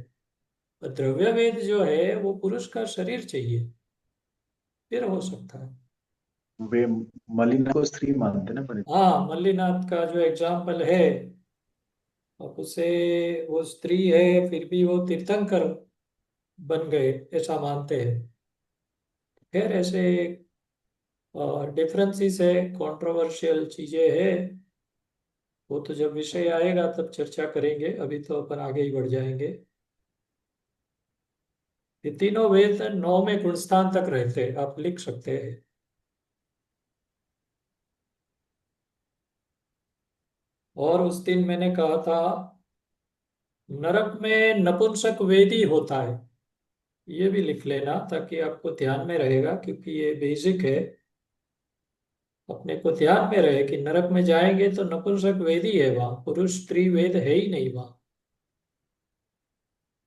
[SPEAKER 1] पर द्रव्य वेद जो है वो पुरुष का शरीर चाहिए, फिर हो सकता है।
[SPEAKER 2] वे मलिन को स्त्री मानते ना पंडित।
[SPEAKER 1] हाँ, मल्लीनाथ का जो एग्जाम्पल है, अब उसे, वो स्त्री है फिर भी वो तीर्थंकर बन गए ऐसा मानते हैं। खैर ऐसे डिफरेंसेस है, कंट्रोवर्शियल चीजें है, वो तो जब विषय आएगा तब चर्चा करेंगे, अभी तो अपन आगे ही बढ़ जाएंगे। ये तीनों वेद 9वें गुणस्थान तक रहते हैं, आप लिख सकते हैं। और उस दिन मैंने कहा था नरक में नपुंसक वेदी होता है, ये भी लिख लेना ताकि आपको ध्यान में रहेगा, क्योंकि ये बेसिक है, अपने को ध्यान में रहे कि नरक में जाएंगे तो नपुंसक वेदी है वहां, पुरुष स्त्री वेद है ही नहीं वहां।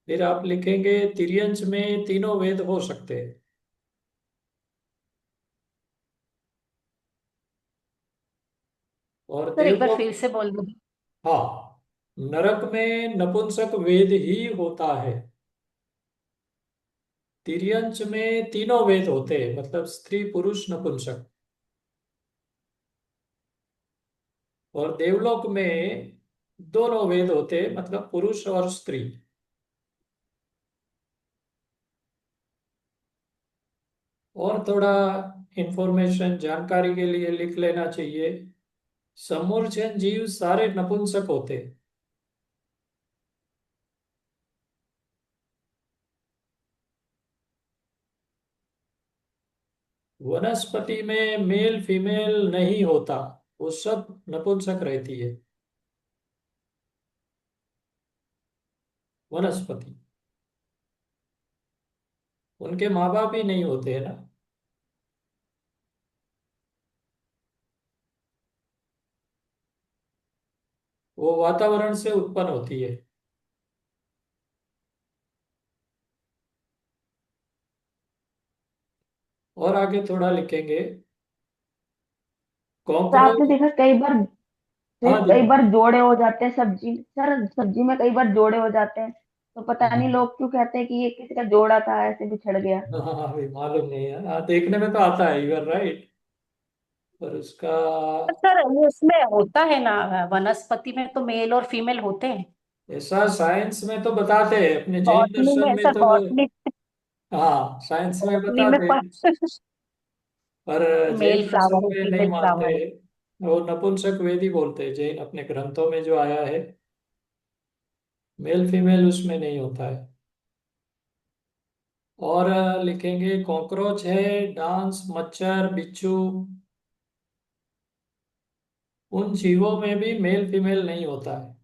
[SPEAKER 1] फिर आप लिखेंगे तिर्यंच में तीनों वेद हो सकते हैं। और
[SPEAKER 4] सर एक बार
[SPEAKER 1] देवलोक,
[SPEAKER 4] फिर से बोल दो।
[SPEAKER 1] हाँ, नरक में नपुंसक वेद ही होता है, तिर्यंच में तीनों वेद होते हैं, मतलब स्त्री पुरुष नपुंसक। और देवलोक में दोनों वेद होते हैं, मतलब पुरुष और स्त्री। और थोड़ा इंफॉर्मेशन जानकारी के लिए लिख लेना चाहिए, समूर्छन जीव सारे नपुंसक होते हैं। वनस्पति में मेल फीमेल नहीं होता, वो सब नपुंसक रहती है वनस्पति, उनके माँ बाप ही नहीं होते हैं ना। वो वातावरण से उत्पन्न होती है। और आगे थोड़ा लिखेंगे
[SPEAKER 5] तो आपने
[SPEAKER 1] कॉकरोच।
[SPEAKER 5] देखा कई बार,
[SPEAKER 1] हाँ
[SPEAKER 5] कई
[SPEAKER 1] देखो।
[SPEAKER 5] बार जोड़े हो जाते हैं सब्जी, सर सब्जी में कई बार जोड़े हो जाते हैं, तो पता नहीं
[SPEAKER 1] हाँ
[SPEAKER 5] लोग क्यों कहते हैं कि ये किसी का जोड़ा था ऐसे बिछड़ गया।
[SPEAKER 1] हाँ हाँ, अभी मालूम नहीं है, हाँ देखने में तो आता है, यू आर राइट, पर उसका
[SPEAKER 4] सर ये इसमें होता है ना, वनस्पति में तो मेल और फीमेल होते हैं।
[SPEAKER 1] ऐसा साइंस में तो बताते हैं, अपने जैन
[SPEAKER 4] बॉटनी
[SPEAKER 1] दर्शन
[SPEAKER 4] में
[SPEAKER 1] में
[SPEAKER 4] सर,
[SPEAKER 1] तो,
[SPEAKER 4] बॉटनी,
[SPEAKER 1] हाँ साइंस में
[SPEAKER 4] बॉटनी में
[SPEAKER 1] बताते हैं, पर जैन
[SPEAKER 4] मेल
[SPEAKER 1] दर्शन
[SPEAKER 4] फ्लावर है,
[SPEAKER 1] में नहीं
[SPEAKER 4] फीमेल
[SPEAKER 1] मानते
[SPEAKER 4] फ्लावर है।
[SPEAKER 1] हैं। वो नपुंसक वेदी बोलते हैं जैन, अपने ग्रंथों में जो आया है, मेल फीमेल उसमें नहीं होता है। और लिखेंगे कॉकरोच है, डांस, मच्छर, बिच्छू, उन जीवों में भी मेल फीमेल नहीं होता है।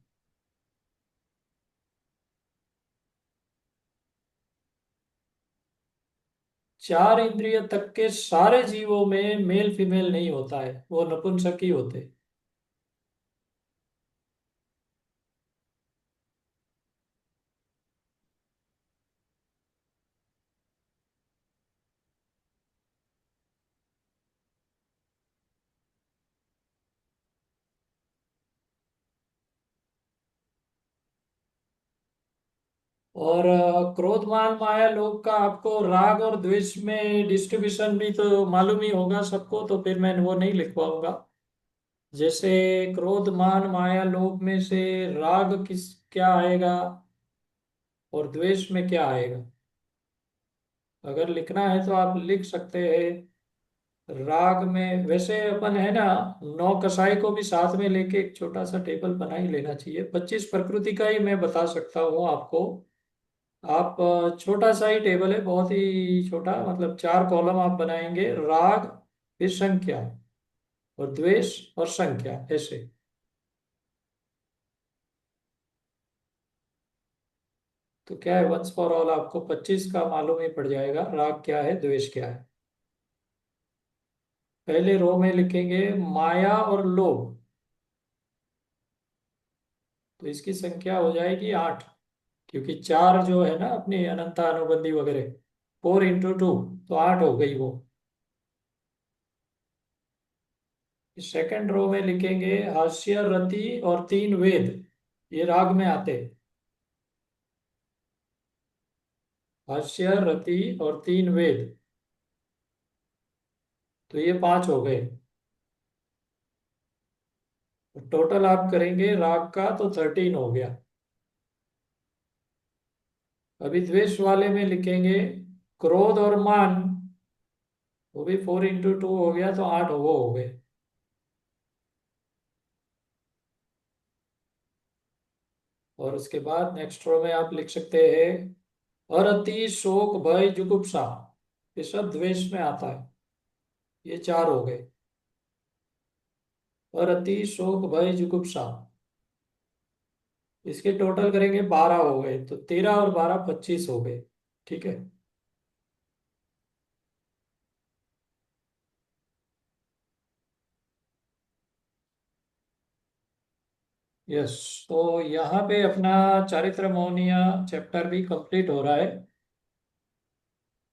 [SPEAKER 1] 4 इंद्रिय तक के सारे जीवों में मेल फीमेल नहीं होता है, वो नपुंसक ही होते हैं। और क्रोध मान माया लोग का आपको राग और द्वेष में डिस्ट्रीब्यूशन भी तो मालूम ही होगा सबको, तो फिर मैं वो नहीं लिख पाऊंगा। जैसे क्रोध मान माया लोग में से राग किस क्या आएगा और द्वेष में क्या आएगा, अगर लिखना है तो आप लिख सकते हैं। राग में वैसे अपन है ना, नौ कसाई को भी साथ में लेके एक छोटा सा टेबल बना ही लेना चाहिए। 25 प्रकृति का ही मैं बता सकता हूँ आपको। आप छोटा सा ही टेबल है, बहुत ही छोटा, मतलब 4 कॉलम आप बनाएंगे। राग, फिर संख्या, और द्वेष, और संख्या, ऐसे। तो क्या है, वंस फॉर ऑल आपको 25 का मालूम ही पड़ जाएगा, राग क्या है, द्वेष क्या है। पहले रो में लिखेंगे माया और लोभ। तो इसकी संख्या हो जाएगी 8, क्योंकि 4 जो है ना अपनी अनंता अनुबंधी वगैरह, 4 × 2, तो 8 हो गई वो। सेकंड रो में लिखेंगे हास्य, रति और 3 वेद। ये राग में आते हैं। हास्य, रति और 3 वेद, तो ये 5 हो गए। टोटल आप करेंगे राग का तो 13 हो गया। अभी द्वेष वाले में लिखेंगे क्रोध और मान, वो भी 4 × 2 हो गया, तो 8 वो हो गए। और उसके बाद नेक्स्ट रो में आप लिख सकते हैं अरति, शोक, भय, जुगुप्सा। ये सब द्वेष में आता है। ये 4 हो गए। अरति, शोक, भय, जुगुप्सा, इसके टोटल करेंगे 12 हो गए। तो 13 और 12 25 हो गए। ठीक है। यस। तो यहाँ पे अपना चारित्र मौनिया चैप्टर भी कंप्लीट हो रहा है।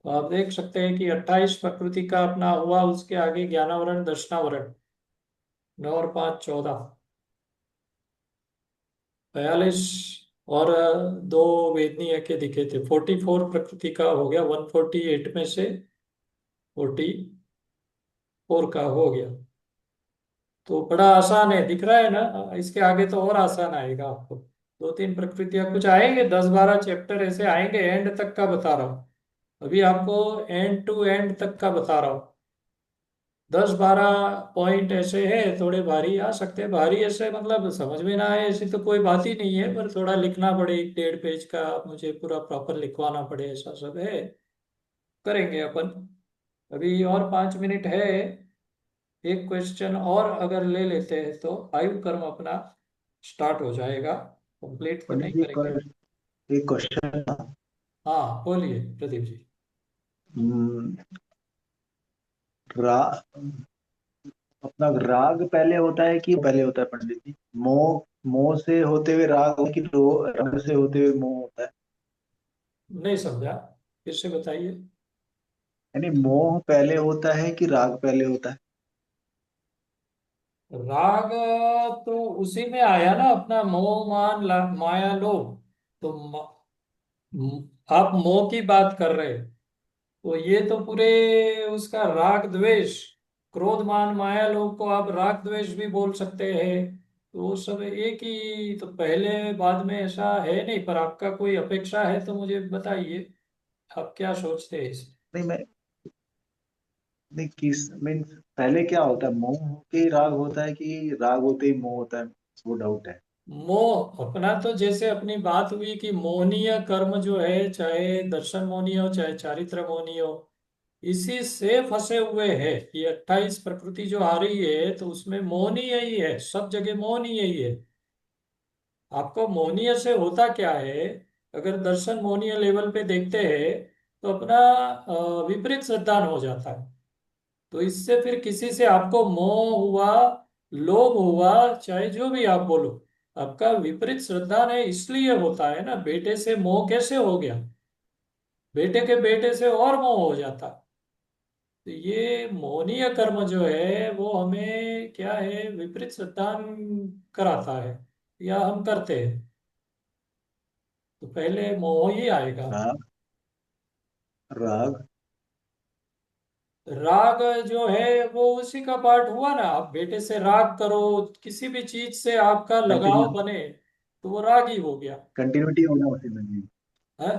[SPEAKER 1] तो आप देख सकते हैं कि 28 प्रकृति का अपना हुआ, उसके आगे ज्ञानावरण, दर्शनावरण, 9 और 5 14, 42, और 2 वेदनीय के दिखे थे। 44 प्रकृति का हो गया, 148 में से 44 का हो गया। तो बड़ा आसान है, दिख रहा है ना। इसके आगे तो और आसान आएगा आपको। 2 3 प्रकृतियां कुछ आएंगे, 10 12 चैप्टर ऐसे आएंगे, एंड तक का बता रहा हूँ। अभी आपको एंड टू एंड तक का बता रहा हूँ। 10 12 पॉइंट ऐसे है, थोड़े भारी आ सकते हैं। भारी ऐसे मतलब समझ में ना आए ऐसी तो कोई बात ही नहीं है, पर थोड़ा लिखना पड़े, 1 1.5 पेज का मुझे पूरा प्रॉपर लिखवाना पड़े, ऐसा सब है। करेंगे अपन। अभी और 5 मिनट है। एक क्वेश्चन और अगर ले लेते हैं तो आयु कर्म अपना स्टार्ट हो जाएगा। कंप्लीट तो नहीं
[SPEAKER 2] पंडित जी,
[SPEAKER 1] करेंगे।
[SPEAKER 2] एक क्वेश्चन था।
[SPEAKER 1] हाँ बोलिए प्रदीप जी।
[SPEAKER 2] हम्म, रा अपना राग पहले होता है कि पहले होता है पंडित जी? मोह, मोह से होते हुए राग हो कि रंग से होते हुए मोह होता है?
[SPEAKER 1] नहीं समझा, फिर से बताइए।
[SPEAKER 2] यानी मोह पहले होता है कि राग पहले होता है?
[SPEAKER 1] राग तो उसी में आया ना अपना, मोह मान माया लोभ। तो आप मोह की बात कर रहे हैं, तो ये तो पूरे उसका राग द्वेष, क्रोध मान माया लोभ को आप राग द्वेष भी बोल सकते हैं। तो वो सब एक ही, तो पहले बाद में ऐसा है नहीं। पर आपका कोई अपेक्षा है तो मुझे बताइए, आप क्या सोचते हैं इस।
[SPEAKER 2] नहीं, मैं नहीं, किस मीन्स पहले क्या होता है? मोह होके ही राग होता है कि राग होते ही मोह होता है? वो डाउट है।
[SPEAKER 1] मोह अपना तो जैसे अपनी बात हुई कि मोहनीय कर्म जो है, चाहे दर्शन मोहनीय हो चाहे चारित्र मोहनीय हो, इसी से फंसे हुए है। ये 28 प्रकृति जो आ रही है तो उसमें मोहनीय ही है, सब जगह मोहनीय ही है। आपको मोहनीय से होता क्या है, अगर दर्शन मोहनीय लेवल पे देखते हैं तो अपना विपरीत सिद्धांत हो जाता है। तो इससे फिर किसी से आपको मोह हुआ, लोभ हुआ, चाहे जो भी आप बोलो, आपका विपरीत श्रद्धा है, इसलिए होता है ना। बेटे से मोह कैसे हो गया, बेटे के बेटे से और मोह हो जाता। तो ये मोहनीय कर्म जो है वो हमें क्या है, विपरीत सिद्धांत कराता है, या हम करते हैं। तो पहले मोह ही आएगा।
[SPEAKER 2] राग, राग।
[SPEAKER 1] राग जो है वो उसी का पार्ट हुआ ना। आप बेटे से राग करो, किसी भी चीज से आपका लगाव
[SPEAKER 2] कंटिन्यू,
[SPEAKER 1] बने, तो वो राग ही हो गया
[SPEAKER 2] कंटिन्यूटी होना उसी में भी।
[SPEAKER 1] है।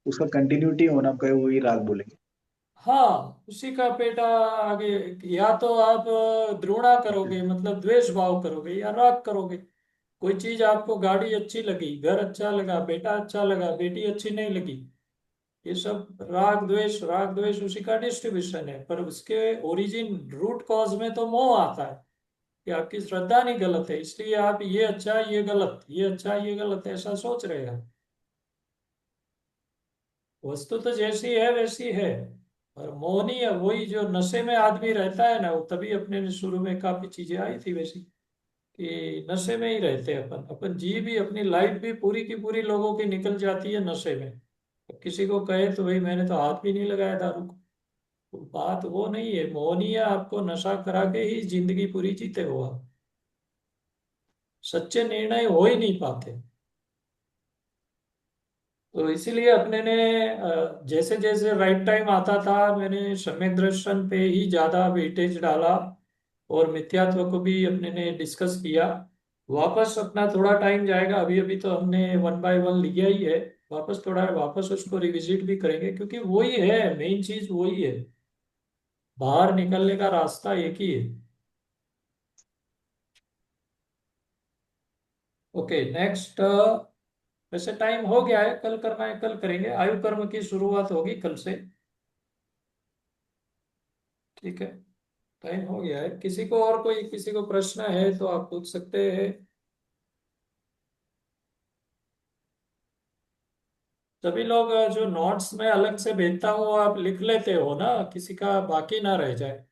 [SPEAKER 2] उसका कंटिन्यूटी होना कहे वही राग बोलेंगे।
[SPEAKER 1] हाँ, उसी का बेटा आगे। या तो आप द्रोणा करोगे, मतलब द्वेष भाव करोगे, या राग करोगे। कोई चीज आपको, गाड़ी अच्छी लगी, घर अच्छा लगा, बेटा अच्छा लगा, बेटी अच्छी नहीं लगी, ये सब राग द्वेष उसी का डिस्ट्रीब्यूशन है। पर उसके ओरिजिन, रूट कॉज में तो मोह आता है कि आपकी श्रद्धा नहीं गलत है, इसलिए आप ये अच्छा ये गलत, ये अच्छा ये गलत ऐसा सोच रहे हैं। वस्तु तो जैसी है वैसी है। और मोहनी है वही, जो नशे में आदमी रहता है ना, वो तभी अपने शुरू में काफी चीजें आई थी वैसी, कि नशे में ही रहते हैं अपन। अपन जी भी, अपनी लाइफ भी पूरी की पूरी लोगों की निकल जाती है नशे में। अब किसी को कहे तो भाई मैंने तो हाथ भी नहीं लगाया दारू को, तो बात वो नहीं है। मोहनी है, आपको नशा करा के ही जिंदगी पूरी जीते हो आप। सच्चे निर्णय हो ही नहीं पाते। तो इसीलिए अपने ने जैसे जैसे राइट टाइम आता था, मैंने सम्यक दर्शन पे ही ज्यादा वेटेज डाला, और मिथ्यात्व को भी अपने ने डिस्कस किया। वापस अपना थोड़ा टाइम जाएगा, अभी अभी तो हमने वन बाय वन लिया ही है। वापस थोड़ा, वापस उसको रिविजिट भी करेंगे, क्योंकि वही है मेन चीज, वही है। बाहर निकलने का रास्ता एक ही है। Okay, next. वैसे टाइम हो गया है, कल करना है कल करेंगे। आयु कर्म की शुरुआत होगी कल से। ठीक है, टाइम हो गया है। किसी को और कोई, किसी को प्रश्न है तो आप पूछ सकते हैं। सभी लोग जो नोट्स में अलग से भेजता हूँ, आप लिख लेते हो ना, किसी का बाकी ना रह जाए।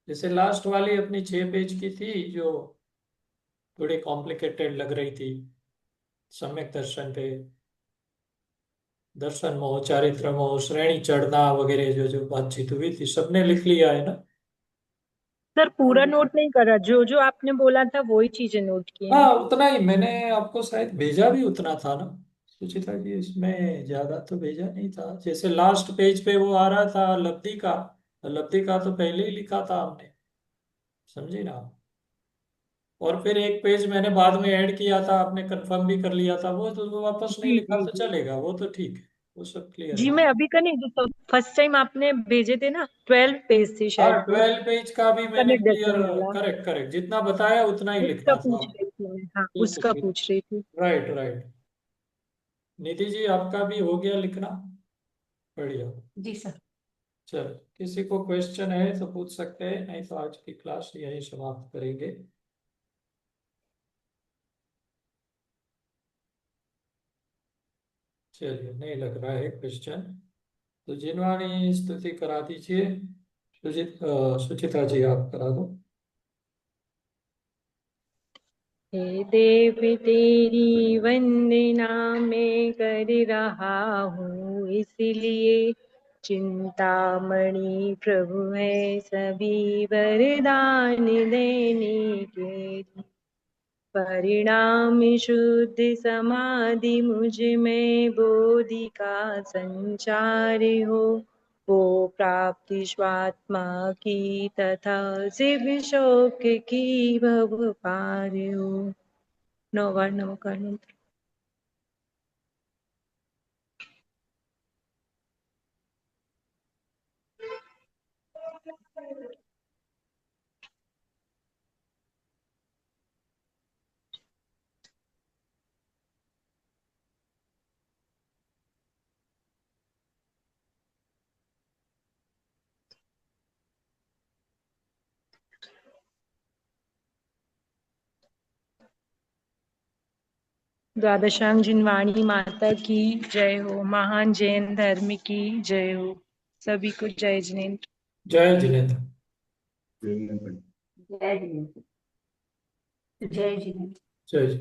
[SPEAKER 1] जैसे लास्ट वाली अपनी 6 पेज की थी, जो थोड़ी कॉम्प्लिकेटेड लग रही थी, सम्यक दर्शन पे, दर्शन मोह, चारित्र मोह, श्रेणी चढ़ना वगैरह, जो जो बातचीत हुई थी, सबने लिख लिया है ना।
[SPEAKER 3] सर पूरा नोट नहीं करा, जो जो आपने बोला था वही चीजें नोट की हैं।
[SPEAKER 1] हाँ, उतना ही मैंने आपको शायद भेजा भी उतना था ना सुचिता जी, इसमें ज्यादा तो भेजा नहीं था। जैसे लास्ट पेज पे वो आ रहा था लब्धि का, लब्धि का तो पहले ही लिखा था हमने, समझी ना। और फिर एक पेज मैंने बाद में ऐड किया था, आपने कंफर्म भी कर लिया था, वो तो वापस नहीं
[SPEAKER 3] जी
[SPEAKER 1] लिखा
[SPEAKER 3] जी
[SPEAKER 1] तो
[SPEAKER 3] जी।
[SPEAKER 1] चलेगा, वो तो ठीक है, वो सब क्लियर
[SPEAKER 3] जी
[SPEAKER 1] है।
[SPEAKER 3] मैं अभी का नहीं, जो फर्स्ट टाइम आपने भेजे थे ना, 12 पेज थी
[SPEAKER 1] हाँ,
[SPEAKER 3] शायद वो,
[SPEAKER 1] 12 पेज का भी मैंने
[SPEAKER 3] कनेक्ट
[SPEAKER 1] क्लियर,
[SPEAKER 3] दर्शन वाला।
[SPEAKER 1] करेक्ट करेक्ट, जितना बताया उतना ही
[SPEAKER 3] उसका
[SPEAKER 1] लिखना था।
[SPEAKER 3] पूछ रही थी मैं, हाँ
[SPEAKER 1] ठीक है
[SPEAKER 3] उसका
[SPEAKER 1] ठीक,
[SPEAKER 3] पूछ रही थी।
[SPEAKER 1] Right right. निधि जी, आपका भी हो गया लिखना? बढ़िया।
[SPEAKER 4] जी सर।
[SPEAKER 1] चलो, किसी को क्वेश्चन है तो पूछ सकते हैं, नहीं तो आज की क्लास यही समाप्त करेंगे। चलिए, नहीं लग रहा है क्वेश्चन, तो जिनवाणी स्तुति करा दीजिए। सुचित्रा जी, आप करा दो।
[SPEAKER 3] हे देव तेरी वंदना मैं कर रहा हूँ, इसलिए चिंतामणि प्रभु है सभी वरदान देने के लिए। परिणाम शुद्ध समाधि मुझ में बोधि का संचार हो प्राप्ति स्वात्मा की तथा शिव शोक की भव पार हो। नौवार नमकार मंत्र। द्वादशांग जिनवाणी माता की जय हो, महान जैन धर्म की जय हो। सभी को जय जिनेन्द्र।
[SPEAKER 1] जय जिनेन्द्र।
[SPEAKER 5] जय जिनेन्द्र।
[SPEAKER 4] जय जिनेन्द्र।
[SPEAKER 1] जय जी।